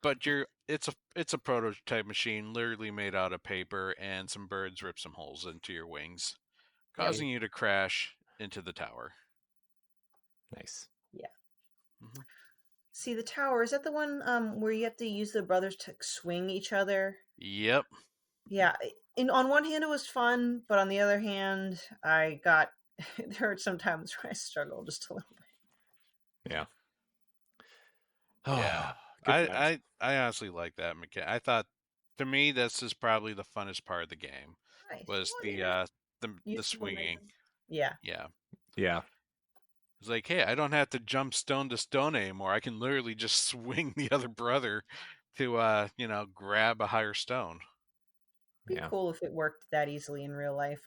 but it's a prototype machine literally made out of paper and some birds rip some holes into your wings, Yep. causing you to crash into the tower. Nice. Yeah. Hmm. See the tower, is that the one where you have to use the brothers to swing each other? Yep. Yeah. In on one hand it was fun, but on the other hand, I got there are some times where I struggled just a little bit. Yeah. Yeah. Good I times. I I honestly like that mechanic. I thought, to me, this is probably the funnest part of the game Nice. was Well, the yeah. the Use the swinging. momentum. Yeah. Yeah. Yeah. It's like, hey, I don't have to jump stone to stone anymore. I can literally just swing the other brother to grab a higher stone. Be Yeah. cool if it worked that easily in real life.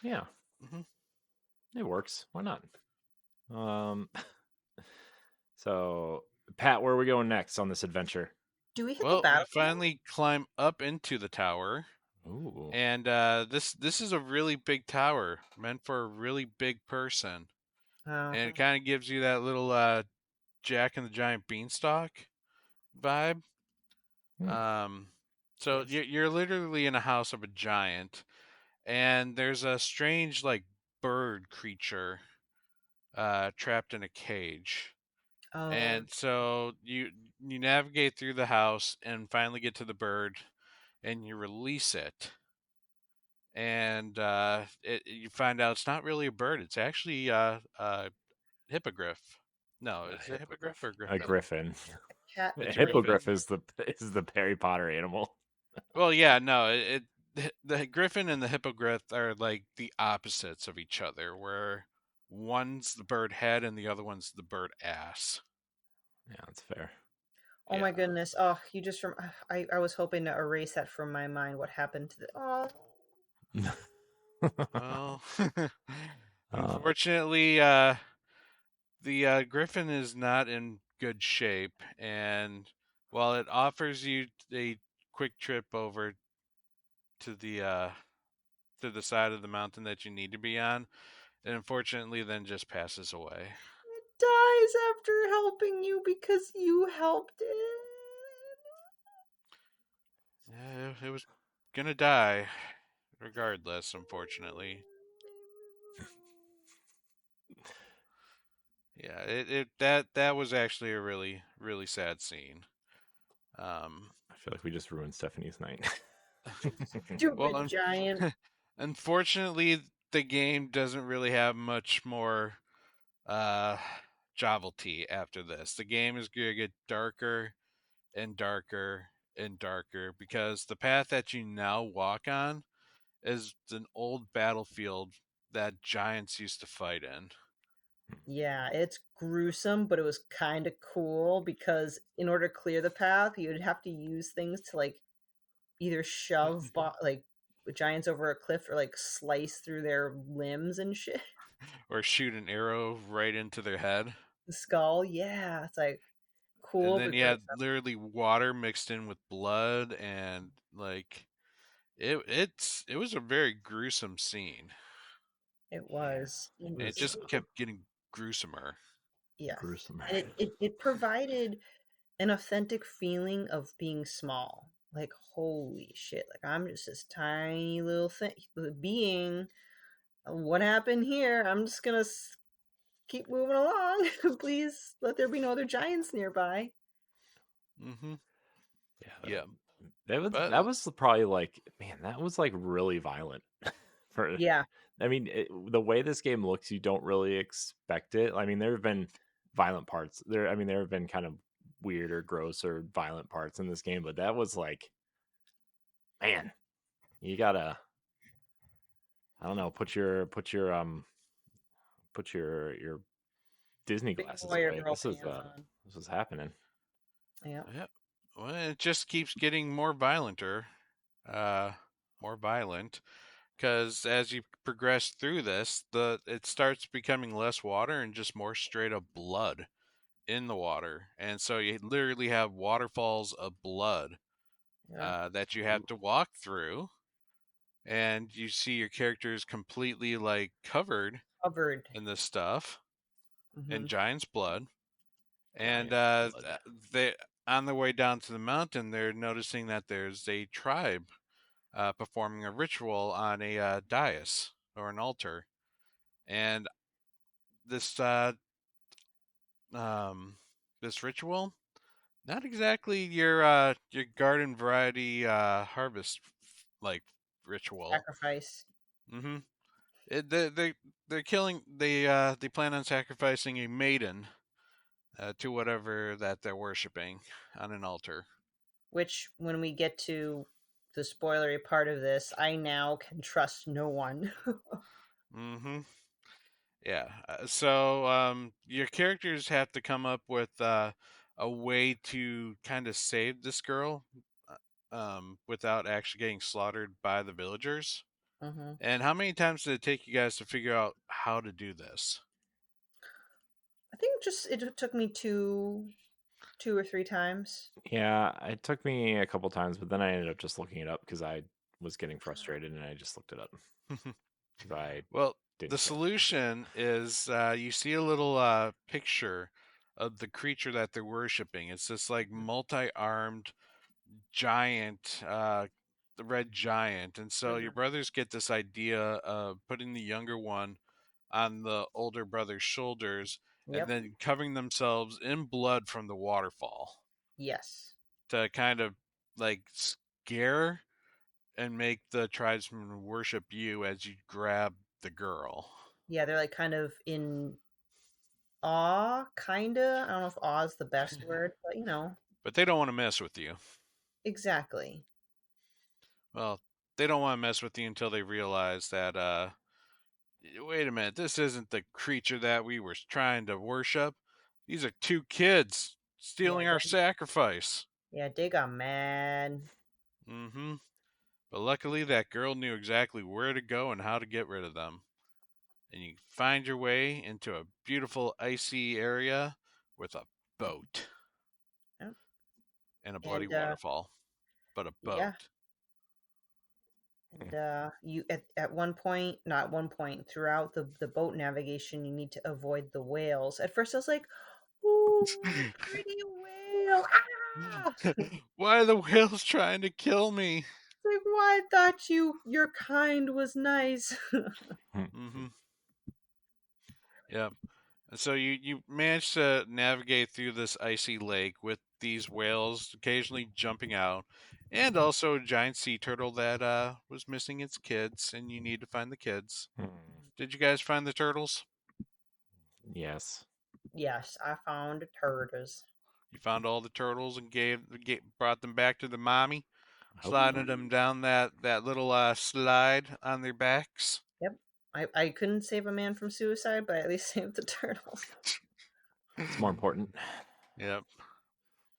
Yeah. Hmm. It works. Why not? Um so Pat, where are we going next on this adventure? Do we hit the Well, we battlefield? finally climb up into the tower, Ooh. and this is a really big tower meant for a really big person, Oh. and it kind of gives you that little Jack and the Giant Beanstalk vibe. Hmm. So Yes. you're literally in a house of a giant, and there's a strange like bird creature trapped in a cage. Oh, And so you navigate through the house and finally get to the bird, and you release it, and you find out it's not really a bird; it's actually a hippogriff. No, A is it hippogriff hippogriff. or A griffin? griffin. cat A It's a lady. griffin. hippogriff is the Harry Potter animal. Well, yeah, no, the griffin and the hippogriff are like the opposites of each other, where one's the bird head and the other one's the bird ass. Yeah, that's fair. Oh my Yeah. goodness. Oh, you just I was hoping to erase that from my mind. What happened to the oh Well, uh, unfortunately, the griffin is not in good shape, and while it offers you a quick trip over to the side of the mountain that you need to be on, it unfortunately then just passes away. it dies after helping you because you helped it. It was gonna die regardless, unfortunately. Yeah, it that was actually a really sad scene. Um, I feel like we just ruined Stephanie's night. well, Stupid giant. unfortunately, the game doesn't really have much more uh, novelty after this. The game is going to get darker and darker and darker because the path that you now walk on is an old battlefield that giants used to fight in. Yeah, it's gruesome, but it was kind of cool because in order to clear the path, you'd have to use things to like either shove like giants over a cliff or like slice through their limbs and shit. Or shoot an arrow right into their head. The skull, yeah, it's like And cool then but you had gruesome. literally water mixed in with blood, and like it was a very gruesome scene. It Yeah, was. it And it was just kept getting gruesomer. Yeah. gruesome. And it provided an authentic feeling of being small. Like, holy shit. Like, I'm just this tiny little thing, being. What happened here? I'm just gonna keep moving along. Please let there be no other giants nearby. Mm-hmm. Yeah, Yeah. that But was probably like, man, that was like really violent. For Yeah. I mean, the way this game looks, you don't really expect it. I mean, there have been violent parts there. I mean, there have been kind of weird or gross or violent parts in this game, but that was like, man, you gotta, I don't know, put your Disney Big glasses boy or away. girl pants on. This is happening. Yeah. yeah, well, it just keeps getting more violenter, uh, more violent. Because as you progress through this, the it starts becoming less water and just more straight up blood in the water, and so you literally have waterfalls of blood Yeah. that you have to walk through, and you see your characters completely like covered Covered. in this stuff in Hmm. giant's blood, and Giant blood. they on their way down to the mountain, they're noticing that there's a tribe performing a ritual on a dais or an altar, and this um, this ritual, not exactly your garden variety harvest like ritual. Sacrifice. Mm-hmm. They're killing. They plan on sacrificing a maiden to whatever that they're worshiping on an altar. Which, when we get to the spoilery part of this, I now can trust no one. Mm-hmm. Yeah. So your characters have to come up with a way to kind of save this girl without actually getting slaughtered by the villagers. Hmm. And how many times did it take you guys to figure out how to do this? I think just it took me two or three times. Yeah, it took me a couple times, but then I ended up just looking it up because I was getting frustrated and I just looked it up because I Well, the didn't care. solution is you see a little picture of the creature that they're worshiping. It's this like multi-armed giant, the red giant. And so your brothers get this idea of putting the younger one on the older brother's shoulders and Yep. then covering themselves in blood from the waterfall Yes. to kind of like scare and make the tribesmen worship you as you grab the girl. Yeah, they're like kind of in awe, kinda. I don't know if awe is the best word, but But they don't want to mess with you. exactly. Well, they don't want to mess with you until they realize that, wait a minute, this isn't the creature that we were trying to worship. These are two kids Yeah, stealing our sacrifice. they got mad. Mm-hmm. But luckily, that girl knew exactly where to go and how to get rid of them. And you find your way into a beautiful icy area with a boat Yep. and a bloody And waterfall. But a yeah, boat. and you at one point, not one point, throughout the boat navigation, you need to avoid the whales. At first, I was like, "Ooh, pretty whale!" Ah! Why are the whales trying to kill me? Like, why? I thought your kind was nice. Mm-hmm. Yep. And so you manage to navigate through this icy lake with these whales occasionally jumping out, and also a giant sea turtle that was missing its kids, and you need to find the kids. Did you guys find the turtles? Yes. Yes, I found turtles. You found all the turtles and brought them back to the mommy, Oh. sliding them down that little slide on their backs. Yep. I couldn't save a man from suicide, but I at least saved the turtles. It's more important. Yep.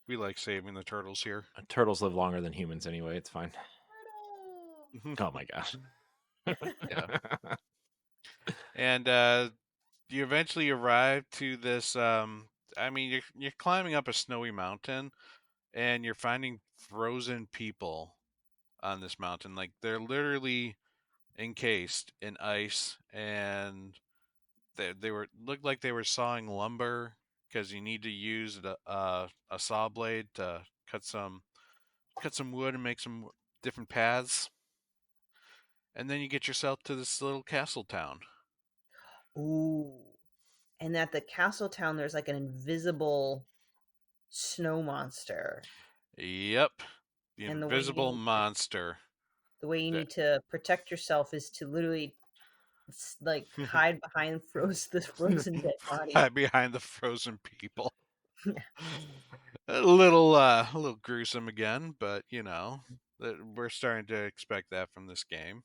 We like saving the turtles here. Turtles live longer than humans anyway. It's fine. Oh my gosh. Yeah. And you eventually arrive to this. I mean, you're climbing up a snowy mountain, and you're finding frozen people on this mountain. Like they're literally encased in ice, and they were looked like they were sawing lumber because you need to use a saw blade to cut some wood and make some different paths. And then you get yourself to this little castle town. Ooh. And at the castle town, there's like an invisible snow monster. Yep, the And the way you invisible need to, monster. the way you That need to protect yourself is to literally like hide behind the frozen dead body. hide behind the frozen people. Yeah. A little gruesome again, but we're starting to expect that from this game.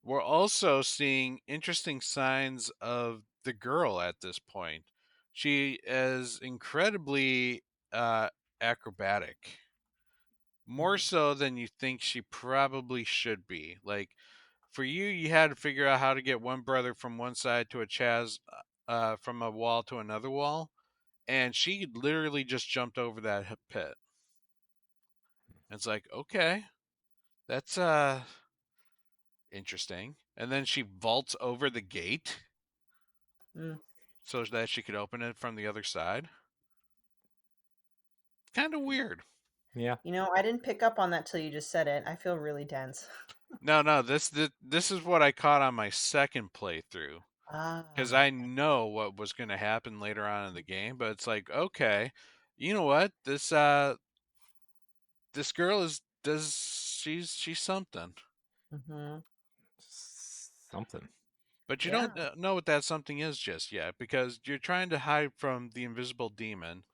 We're also seeing interesting signs of the girl at this point. She is incredibly uh, acrobatic, more so than you think she probably should be. Like for you, you had to figure out how to get one brother from one side to a Chaz, from a wall to another wall, and she literally just jumped over that pit. It's like, okay, that's interesting. And then she vaults over the gate Mm. so that she could open it from the other side. Kind of weird. Yeah. I didn't pick up on that till you just said it. I feel really tense. No, this is what I caught on my second playthrough because Ah. I know what was going to happen later on in the game. But it's like, okay, you know what? This girl is does she's something. Mm-hmm. Something. But you Yeah. don't know what that something is just yet because you're trying to hide from the invisible demon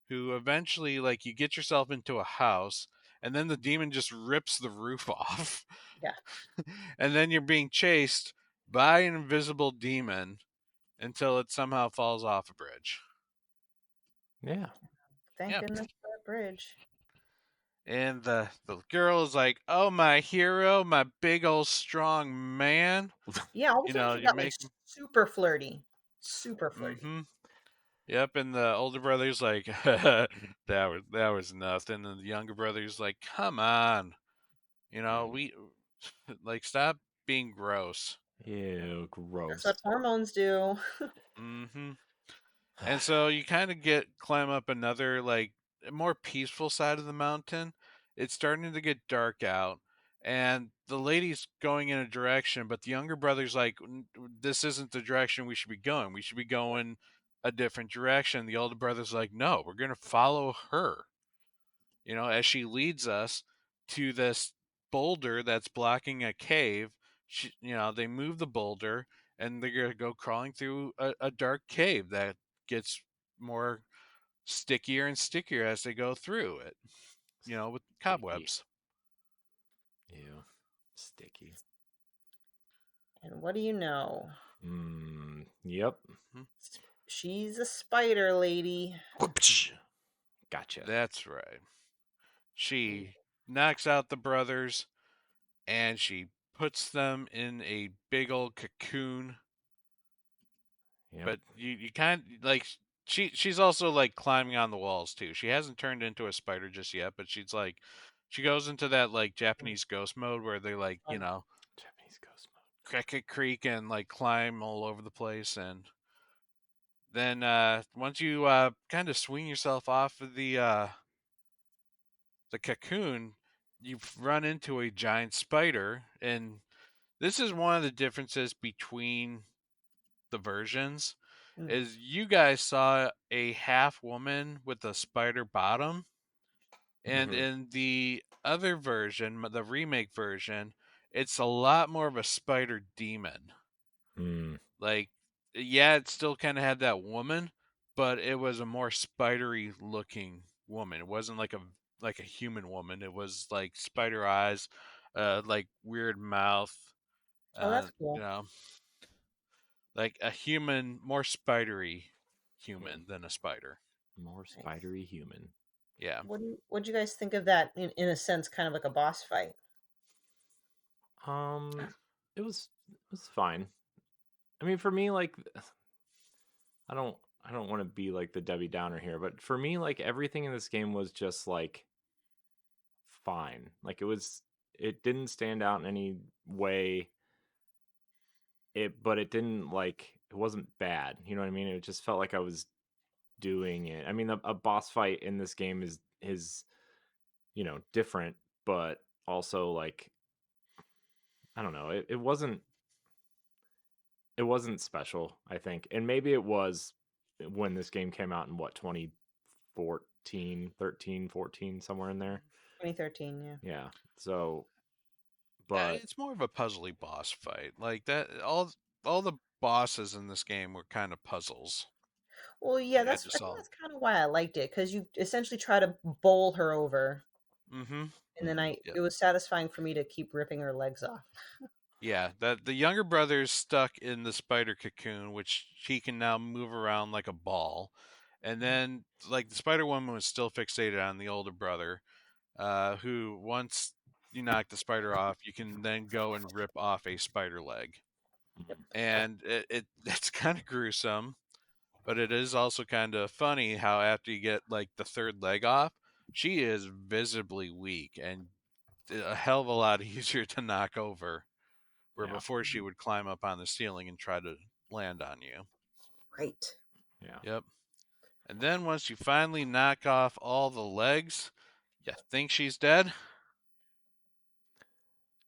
who eventually, like, you get yourself into a house and then the demon just rips the roof off. Yeah. And then you're being chased by an invisible demon until it somehow falls off a bridge. Yeah. Thank Yeah. goodness for a bridge. And the girl is like, "Oh, my hero, my big old strong man." Yeah, all of a sudden she You're got like making. super flirty. Super flirty. Mm-hmm. Yep, and the older brother's like, that was nothing, and the younger brother's like, come on, we like stop being gross. Ew, That's gross. what hormones do. Mm-hmm. And so you kind of climb up another like more peaceful side of the mountain. It's starting to get dark out, and the lady's going in a direction, but the younger brother's like, "This isn't the direction we should be going. We should be going a different direction." The older brother's like, "No, we're gonna follow her." As she leads us to this boulder that's blocking a cave. They move the boulder, and they're gonna go crawling through a dark cave that gets more stickier and stickier as they go through it, with Sticky. cobwebs. Ew. Sticky. And what do you know? Yep. Hmm. She's a spider lady. Gotcha. That's right. She knocks out the brothers, and she puts them in a big old cocoon. Yep. But you kind of like she's also like climbing on the walls too. She hasn't turned into a spider just yet, but she goes into that like Japanese ghost mode where they like, Japanese ghost mode. crack a creek and like climb all over the place. And then once you kind of swing yourself off of the cocoon, you run into a giant spider. And this is one of the differences between the versions is you guys saw a half woman with a spider bottom, and in the other version, the remake version, it's a lot more of a spider demon. Like, yeah, it still kind of had that woman, but it was a more spidery looking woman. It wasn't like a human woman. It was like spider eyes, like weird mouth, Oh, that's you cool. know, like a human, more spidery human than a spider. More spidery human. Yeah. What'd you guys think of that? In a sense, kind of like a boss fight. It was fine. I mean, for me, like, I don't I don't want to be like the Debbie Downer here, but for me, like everything in this game was just like fine. Like it didn't stand out in any way. But it didn't like it wasn't bad. You know what I mean? It just felt like I was doing it. I mean, a boss fight in this game is different, but also like I don't know. It wasn't special, I think. And maybe it was when this game came out in what 2014, 13, 14, somewhere in there. 2013, yeah. Yeah. So, Yeah, but it's more of a puzzly boss fight. Like that all the bosses in this game were kind of puzzles. Well, yeah, You had to I think solve. that's kind of why I liked it, because you essentially try to bowl her over, Mhm. and then Yep. it was satisfying for me to keep ripping her legs off. Yeah, that the younger brother's stuck in the spider cocoon, which he can now move around like a ball. And then like the Spider Woman was still fixated on the older brother, who once you knock the spider off, you can then go and rip off a spider leg. And it's kind of gruesome, but it is also kind of funny how after you get like the third leg off, she is visibly weak and a hell of a lot easier to knock over. Where yeah, before she would climb up on the ceiling and try to land on you. Right. yeah. Yep. And then once you finally knock off all the legs, you think she's dead?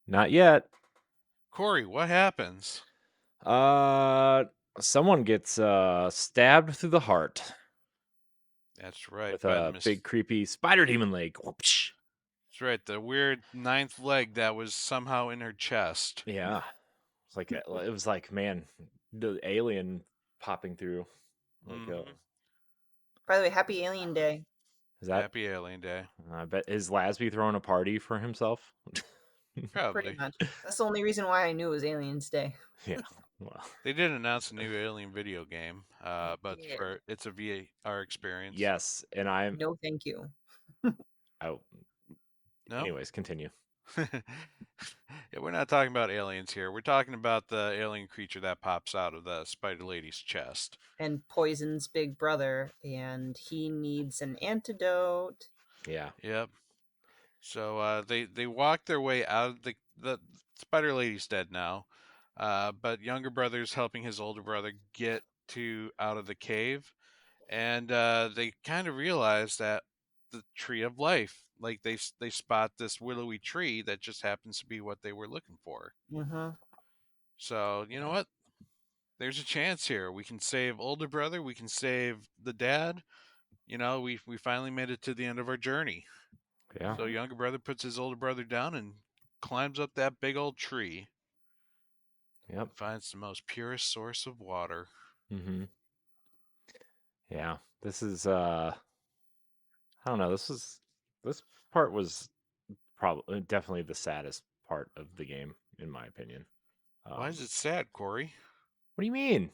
Not yet. Corey, what happens? Uh, Someone gets stabbed through the heart That's right, with by the a big creepy spider demon leg. Whoopsh. That's right, the weird ninth leg that was somehow in her chest. Yeah, it was like man, the alien popping through. Like, Mm-hmm. By the way, happy Alien Day. is that? Happy Alien Day. I bet is Lasby throwing a party for himself? Pretty Probably. much. That's the only reason why I knew it was Aliens Day. Yeah. Well, They did announce a new Alien video game, but Yeah. it's a VR experience. yes, and I'm. No, thank you. Oh, No? anyways, continue. Yeah, we're not talking about aliens here. We're talking about the alien creature that pops out of the Spider Lady's chest. And Poison's big brother, and he needs an antidote. Yeah. Yep. So they walk their way out of the Spider Lady's dead now, but younger brother's helping his older brother get to out of the cave, and they kind of realize that the tree of life, like they spot this willowy tree that just happens to be what they were looking for. Mm-hmm. So you know what? There's a chance here. We can save older brother. We can save the dad. We finally made it to the end of our journey. Yeah. So younger brother puts his older brother down and climbs up that big old tree Yep. and finds the most purest source of water. Mm-hmm. Yeah. This is I don't know. This part was probably definitely the saddest part of the game, in my opinion. Why is it sad, Corey? What do you mean?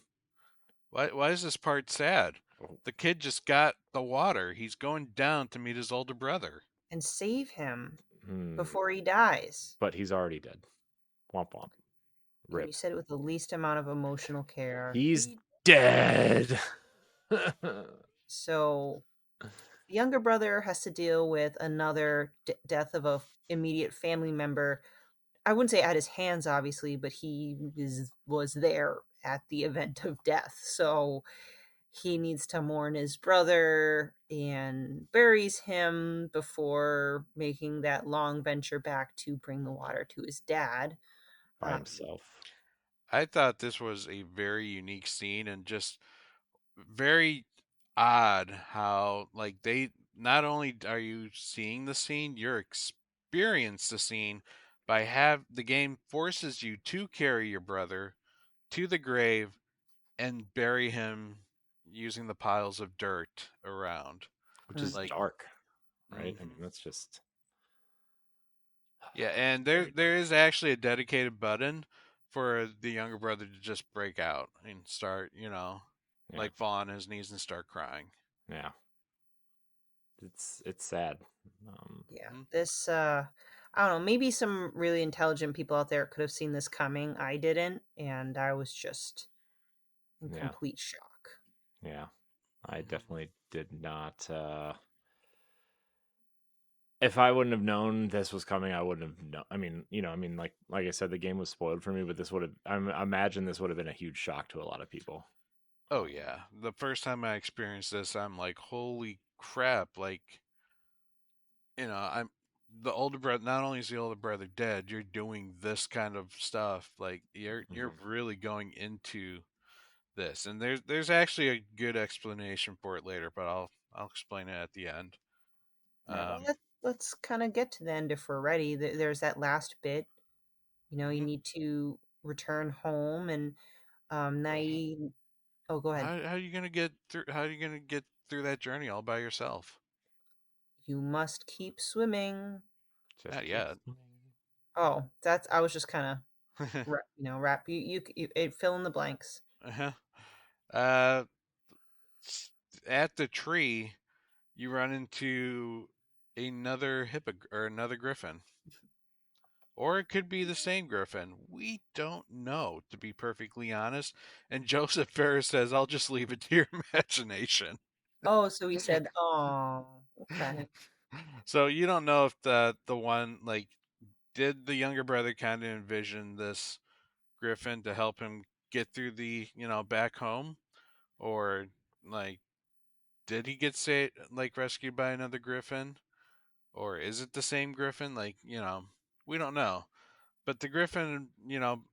Why is this part sad? Oh, The kid just got the water. He's going down to meet his older brother. And save him hmm. before he dies. But he's already dead. Womp womp. And you Rip. said it with the least amount of emotional care. He's dead. So the younger brother has to deal with another death of a immediate family member. I wouldn't say at his hands, obviously, but was there at the event of death. So he needs to mourn his brother and buries him before making that long venture back to bring the water to his dad. By himself. I thought this was a very unique scene and just very odd how like they not only are you seeing the scene, you're experience the scene by have the game forces you to carry your brother to the grave and bury him using the piles of dirt around. Which is Like, dark, right? I mean, mhm. that's just Yeah, and there very dark. there is actually a dedicated button for the younger brother to just break out and start, Yeah, like fall on his knees and start crying. yeah. It's sad. Yeah, Mhm. this I don't know, maybe some really intelligent people out there could have seen this coming. I didn't, and I was just in Yeah, complete shock. yeah. I Mhm. definitely did not. If I wouldn't have known this was coming, I wouldn't have known. I mean, like I said, the game was spoiled for me, but this would have. I imagine this would have been a huge shock to a lot of people. Oh yeah. The first time I experienced this, I'm like, "Holy crap." Like, I'm the older brother, not only is the older brother dead, you're doing this kind of stuff. Like you're Mhm. really going into this. And there's actually a good explanation for it later, but I'll explain it at the end. All right, well, Um let's kind of get to the end if we're ready. There's that last bit. You mhm. need to return home, and now you. Oh, go ahead. How are you gonna get through that journey all by yourself? You must keep swimming. Just Not keep. yet. Oh, that's. I was just kind of, wrap. Fill in the blanks. Uh-huh. Uh, at the tree, you run into another or another griffin, or it could be the same griffin. We don't know, to be perfectly honest. And Joseph Ferris says, "I'll just leave it to your imagination." Oh, so he said, "Oh, okay." So you don't know if the one like did the younger brother kind of envision this griffin to help him get through the back home, or like did he get rescued by another griffin, or is it the same griffin? Like we don't know. But the griffin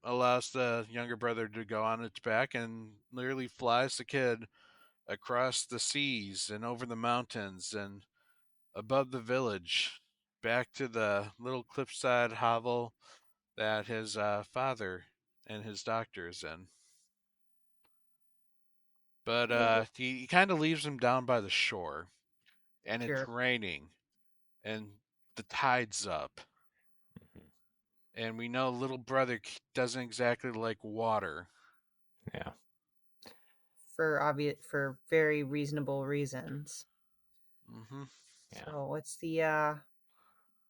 allows the younger brother to go on its back and literally flies the kid across the seas and over the mountains and above the village back to the little cliffside hovel that his father and his doctor is in. But he kind of leaves him down by the shore, and it's Sure. raining, and the tide's up, Mhm. and we know little brother doesn't exactly like water. Yeah, For very reasonable reasons. Hmm. yeah. So it's the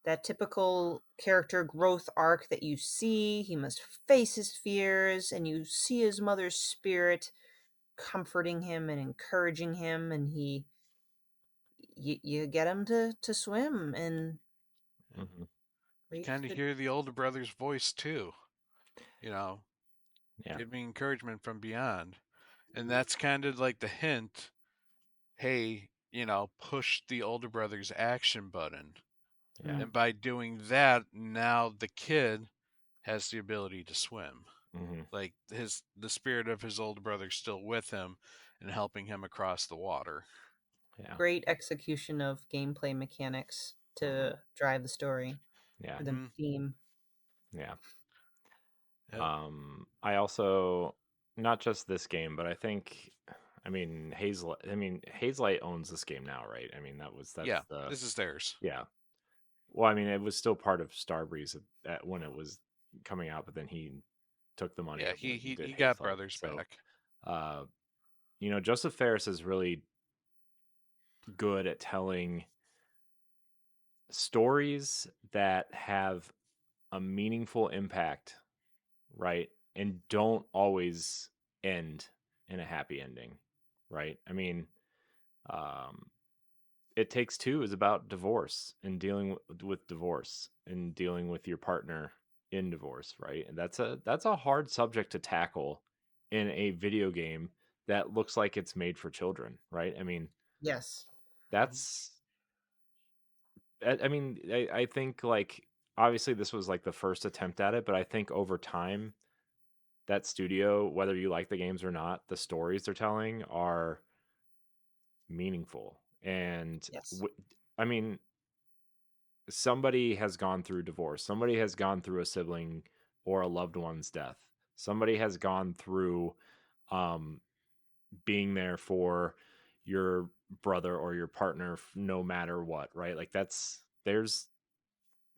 that typical character growth arc that you see. He must face his fears, and you see his mother's spirit comforting him and encouraging him, and you get him to swim, and Hmm. You great kind of good. hear the older brother's voice too, you know, Yeah. giving encouragement from beyond. And that's kind of like the hint hey, push the older brother's action button. Yeah. And by doing that, now the kid has the ability to swim. Mm-hmm. Like the spirit of his older brother's still with him and helping him across the water. Yeah. Great execution of gameplay mechanics Mm-hmm. to drive the story Yeah. or the Hmm. theme. Yeah. Yep. I also, not just this game, but I mean, Hazelight owns this game now, right? I mean, that's Yeah, the, this is theirs. yeah. Well, I mean, it was still part of Starbreeze when it was coming out, but then he took the money Yeah, and he went and he, did he got Hazelight. brothers So, back. uh, Joseph Ferris is really good at telling stories that have a meaningful impact, right? And don't always end in a happy ending, right? I mean, um, It Takes Two is about divorce and dealing with divorce and dealing with your partner in divorce, right? And that's a hard subject to tackle in a video game that looks like it's made for children, right? I mean, Yes. that's I think, like, obviously this was like the first attempt at it, but I think over time that studio, whether you like the games or not, the stories they're telling are meaningful. And Yes. I mean, somebody has gone through divorce, somebody has gone through a sibling or a loved one's death, somebody has gone through um, being there for your brother or your partner no matter what, right? Like, there's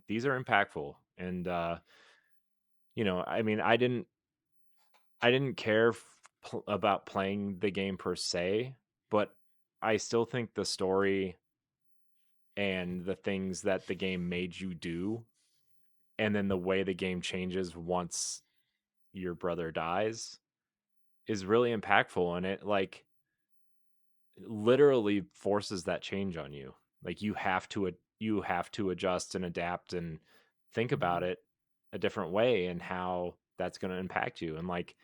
these are impactful. And I mean, I didn't care about playing the game per se, but I still think the story and the things that the game made you do, and then the way the game changes once your brother dies, is really impactful. And it, like, literally forces that change on you. Like, you have to adjust and adapt and think about Mhm. it a different way, and how that's going to impact you. And, like,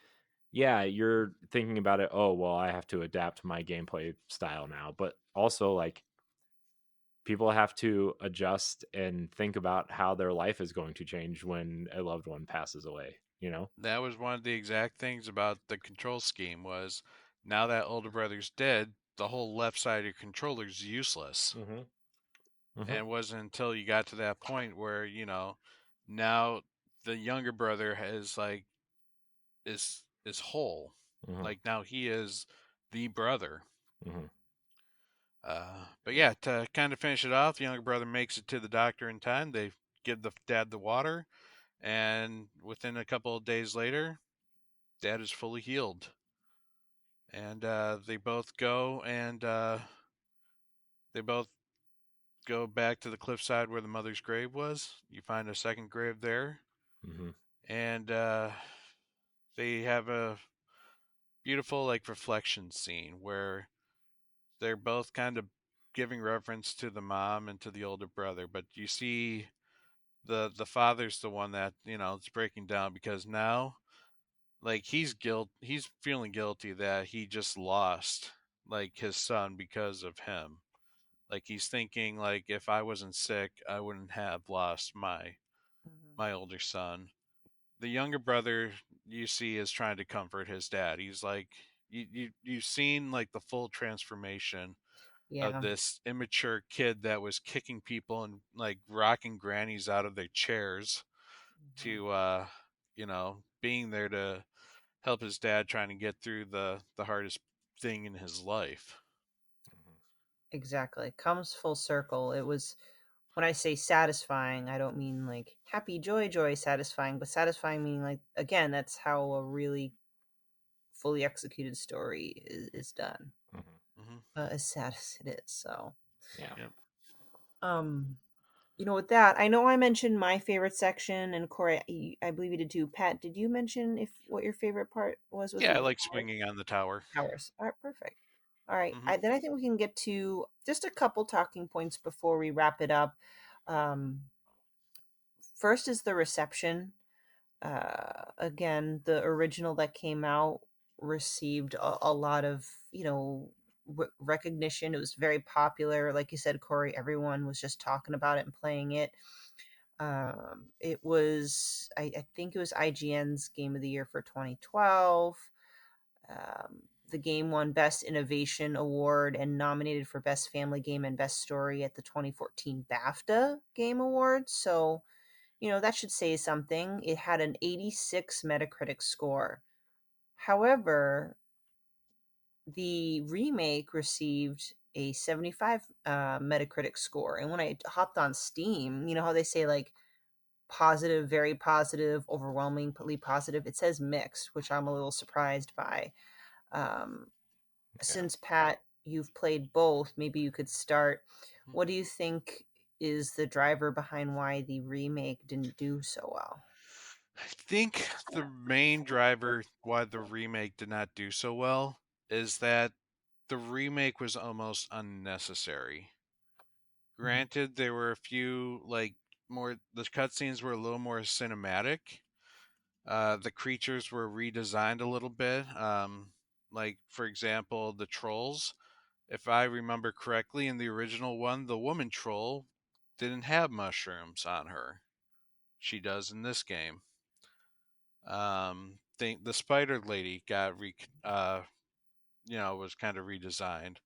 yeah, you're thinking about it, oh, well, I have to adapt my gameplay style now. But also, like, people have to adjust and think about how their life is going to change when a loved one passes away, you know? That was one of the exact things about the control scheme was now that older brother's dead, the whole left side of your controller's useless. Mm-hmm. Mm-hmm. And it wasn't until you got to that point where, now the younger brother is whole. Mm-hmm. Like now he is the brother. Mm-hmm. But Yeah. yeah, to kind of finish it off, the younger brother makes it to the doctor in time. They give the dad the water, and within a couple of days later, dad is fully healed. And they both go and they both go back to the cliffside where the mother's grave was. You find a second grave there, Mm-hmm. and they have a beautiful like reflection scene where they're both kind of giving reference to the mom and to the older brother, but you see the father's the one that is breaking down because now like he's feeling guilty that he just lost like his son because of him. Like he's thinking like if I wasn't sick I wouldn't have lost Mhm. my older son. The younger brother you see is trying to comfort his dad. He's like you've seen like the full transformation of Yeah. this immature kid that was kicking people and like rocking grannies out of their chairs Mhm. to being there to help his dad trying to get through the hardest thing in his life. Exactly. Comes full circle. It was, when I say satisfying, I don't mean like happy, joy, satisfying, but satisfying meaning like, again, that's how a really fully executed story is done. Mm-hmm. Hmm. As sad as it is. So, Yeah. Yep. um, with that, I know I mentioned my favorite section, and Corey, I believe you did too. Pat, did you mention if what your favorite part was? Was Yeah, it I the like swinging on the tower. towers? All right, perfect. All right, Hmm. then I think we can get to just a couple talking points before we wrap it up. Um, First is the reception. Again, the original that came out received a lot of recognition. It was very popular. Like you said, Corey, everyone was just talking about it and playing it. It was, I think it was IGN's Game of the Year for 2012. The game won Best Innovation Award and nominated for Best Family Game and Best Story at the 2014 BAFTA Game Awards. So, that should say something. It had an 86 Metacritic score. However, the remake received a 75 Metacritic score. And when I hopped on Steam, you know how they say like positive, very positive, overwhelmingly positive? It says mixed, which I'm a little surprised by. Um, Yeah. since Pat, you've played both, maybe you could start. What do you think is the driver behind why the remake didn't do so well? I think the main driver why the remake did not do so well is that the remake was almost unnecessary. Mhm. Granted, there were a few the cutscenes were a little more cinematic. The creatures were redesigned a little bit. Like for example, the trolls. If I remember correctly, in the original one, the woman troll didn't have mushrooms on her. She does in this game. Think the spider lady got was kind of redesigned.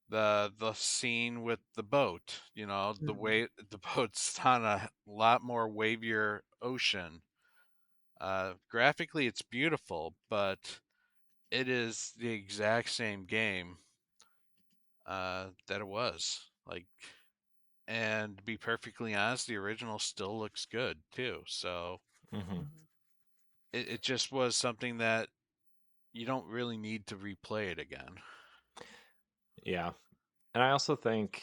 The scene with the boat, the Mhm. way the boat's on a lot more wavier ocean. Graphically, it's beautiful, but it is the exact same game that it was. And to be perfectly honest, the original still looks good too. So Hmm. Mhm. it just was something that you don't really need to replay it again. Yeah. And I also think,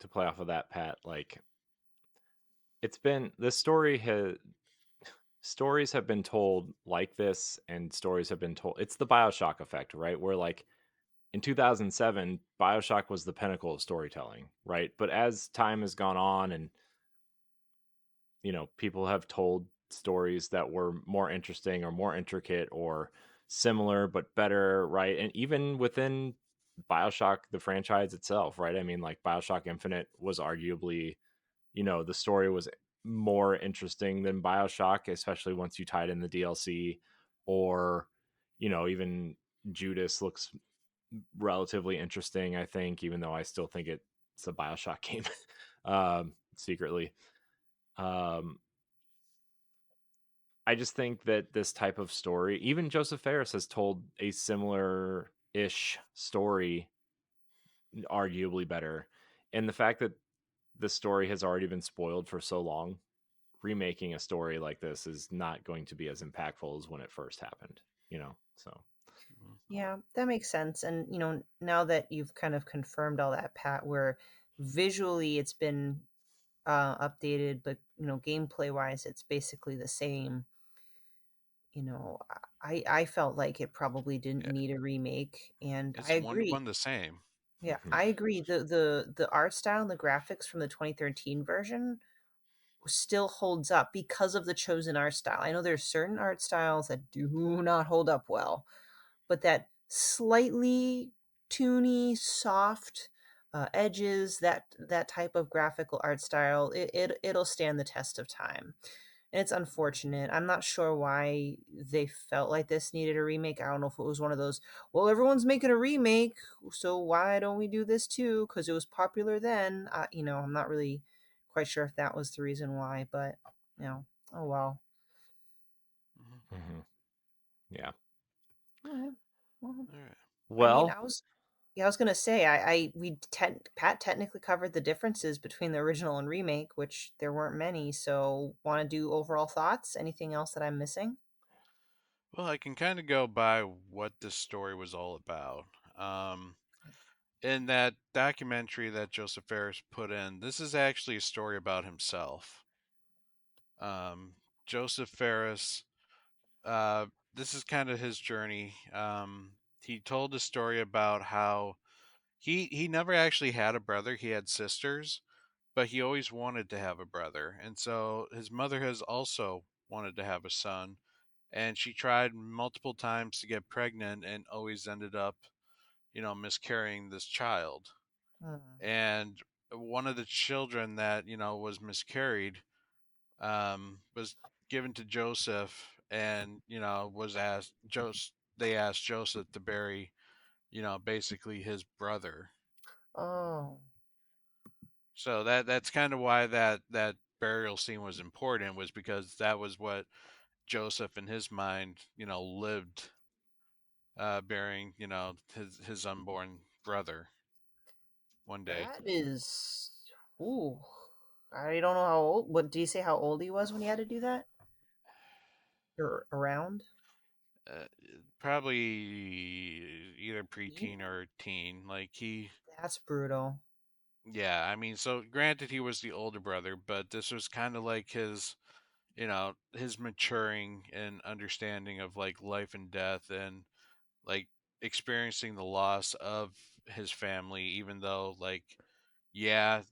to play off of that, Pat, like, it's been the stories have been told like this, and stories have been told. It's the BioShock effect, right? Where like in 2007, BioShock was the pinnacle of storytelling, right? But as time has gone on, and people have told stories that were more interesting or more intricate or similar but better, right? And even within BioShock, the franchise itself, right? I mean, like BioShock Infinite was arguably, the story was more interesting than BioShock, especially once you tied in the DLC. Or, even Judas looks relatively interesting, I think, even though I still think it's a BioShock game, secretly. Um, I just think that this type of story, even Joseph Ferris has told a similar ish story, arguably better. And the fact that the story has already been spoiled for so long, remaking a story like this is not going to be as impactful as when it first happened, So, Yeah, that makes sense. And, now that you've kind of confirmed all that, Pat, where visually it's been updated, but, gameplay wise, it's basically the same. You know, I felt like it probably didn't Yeah, need a remake, and I it's one to agree. one the same. Yeah, mhm. I agree. The art style and the graphics from the 2013 version still holds up because of the chosen art style. I know there's certain art styles that do not hold up well, but that slightly toony, soft edges, that type of graphical art style, it'll stand the test of time. And it's unfortunate. I'm not sure why they felt like this needed a remake. I don't know if it was one of those, well, everyone's making a remake, so why don't we do this too? Because it was popular then. I'm not really quite sure if that was the reason why, but oh well. Mhm. Mhm. Yeah. All right. Well, All right. I mean, Well, I was gonna say, Pat technically covered the differences between the original and remake, which there weren't many. So, want to do overall thoughts? Anything else that I'm missing? Well, I can kind of go by what this story was all about. Um, in that documentary that Joseph Ferris put in, this is actually a story about himself. Um, Joseph Ferris, uh, this is kind of his journey. He told a story about how he never actually had a brother. He had sisters, but he always wanted to have a brother. And so his mother has also wanted to have a son. And she tried multiple times to get pregnant and always ended up, miscarrying this child. Mm. And one of the children that was miscarried was given to Joseph, and was asked Joseph. They asked Joseph to bury, basically his brother. Oh. So that's kind of why that burial scene was important, was because that was what Joseph in his mind, lived, burying, his unborn brother one day. That is. Ooh. I don't know how old. What do you say? How old he was when he had to do that? Or around? Uh, Probably either Teen? preteen or teen. Like he, That's brutal. yeah. I mean, so granted, he was the older brother, but this was kind of like his maturing and understanding of like life and death, and like experiencing the loss of his family, even though, like, yeah,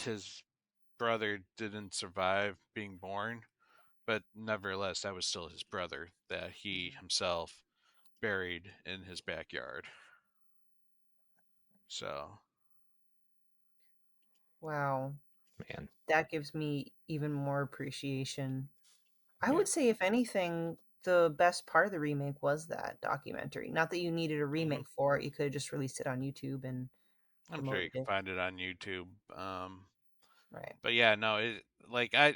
his brother didn't survive being born, but nevertheless, that was still his brother that he himself buried in his backyard. So, Wow. Man. That gives me even more appreciation. I Yeah. would say, if anything, the best part of the remake was that documentary. Not that you needed a mhm. remake for it; you could have just released it on YouTube and I'm sure you promoted can it. find it on YouTube. Right? But yeah, no, it like I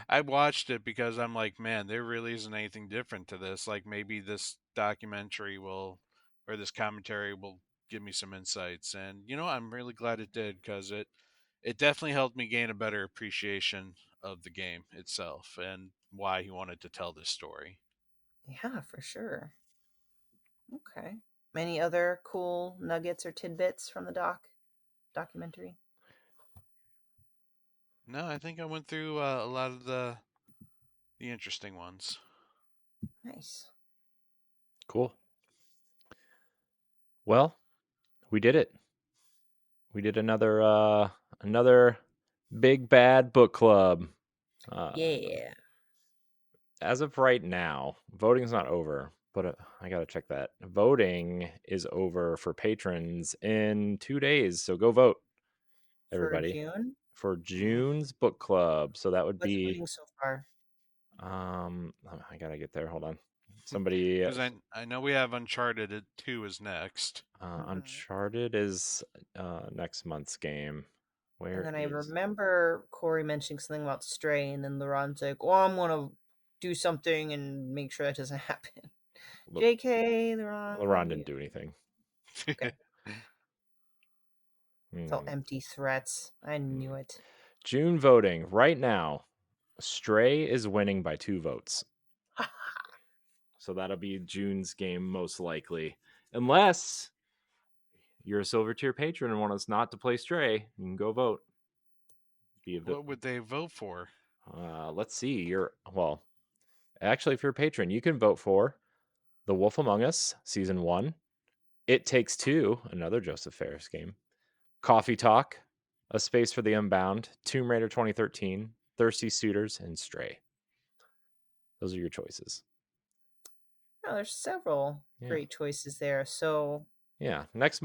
I watched it because I'm like, man, there really isn't anything different to this. Like maybe this documentary will, or this commentary will give me some insights, and I'm really glad it did, because it definitely helped me gain a better appreciation of the game itself and why he wanted to tell this story. Yeah, for sure. Okay. Any other cool nuggets or tidbits from the documentary? No, I think I went through a lot of the interesting ones. Nice. Cool. Well, we did it. We did another big bad book club. Yeah. As of right now, voting's not over, but I gotta check that. Voting is over for patrons in 2 days, so go vote, For everybody, June? for Hmm. June's book club. So that would What's be voting so far? I gotta get there. Hold on. Somebody Because I know we have Uncharted 2 is next. Hmm. Uncharted is next month's game. And Where then I is remember Corey mentioning something about Stray, and then Laurent's like, "Oh, I'm gonna do something and make sure that doesn't happen." JK, Laurent, LeBron calm didn't you. do anything. Okay. It's all Hmm. empty threats. I Hmm. knew it. June voting right now. Stray is winning by 2 votes. So that'll be June's game most likely. Unless you're a silver tier patron and want us not to play Stray, you can go vote. Be a What would they vote for? let's see. Actually, if you're a patron, you can vote for The Wolf Among Us Season 1, It Takes Two, another Josef Fares game, Coffee Talk, A Space for the Unbound, Tomb Raider 2013, Thirsty Suitors, and Stray. Those are your choices. Oh, there's several Yeah. great choices there. So, Yeah. The next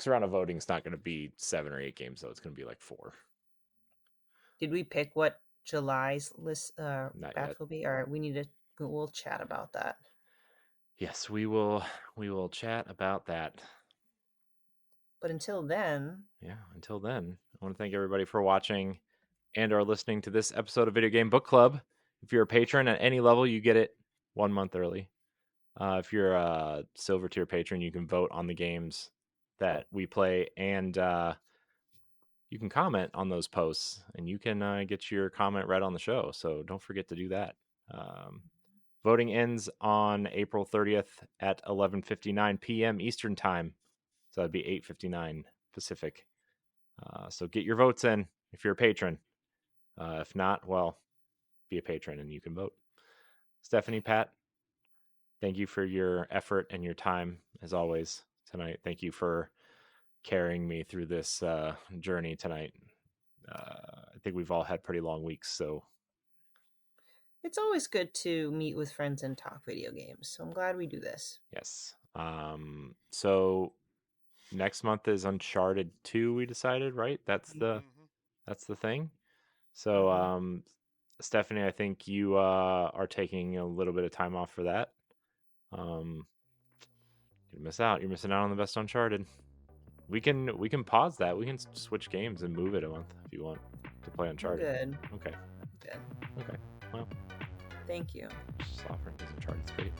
round of voting is not going to be 7 or 8 games, though. It's going to be like 4. did we pick what July's list Not batch yet. will be? All right, we need to. We'll chat about that. Yes, we will chat about that. But until then, Yeah, until then, I want to thank everybody for watching and or listening to this episode of Video Game Book Club. If you're a patron at any level, you get it 1 month early. If you're a silver tier patron, you can vote on the games that we play, and you can comment on those posts, and you can get your comment read on the show. So don't forget to do that. Um, Voting ends on April 30th at 11:59 p.m. Eastern Time. So that'd be 8:59 Pacific. So get your votes in if you're a patron. If not, well, be a patron and you can vote. Stephanie, Pat, thank you for your effort and your time as always tonight. Thank you for carrying me through this journey tonight. I think we've all had pretty long weeks, so It's always good to meet with friends and talk video games. So I'm glad we do this. Yes. So next month is Uncharted 2, we decided, right? That's the thing. So Mhm. Stephanie, I think you are taking a little bit of time off for that. You miss out. You're missing out on the best Uncharted. We can pause that. We can switch games and move it a month if you want to play I'm Uncharted. good. Okay. I'm good. Okay. Well, Thank you. just offering because Uncharted's great.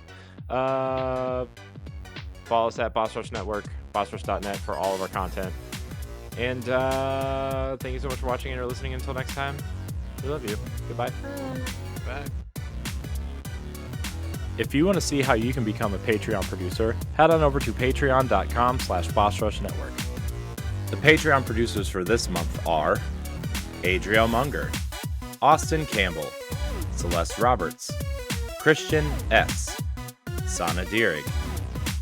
Follow us at Boss Rush Network, bossrush.net for all of our content. And thank you so much for watching and or listening. Until next time, we love you. Goodbye. Bye. If you want to see how you can become a Patreon producer, head on over to patreon.com/bossrushnetwork. The Patreon producers for this month are Adriel Munger, Austin Campbell, Celeste Roberts, Christian S., Sana Dirrig,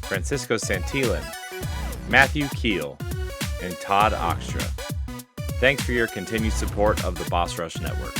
Francisco Santillan, Matthew Keel, and Todd Oxtra. Thanks for your continued support of the Boss Rush Network.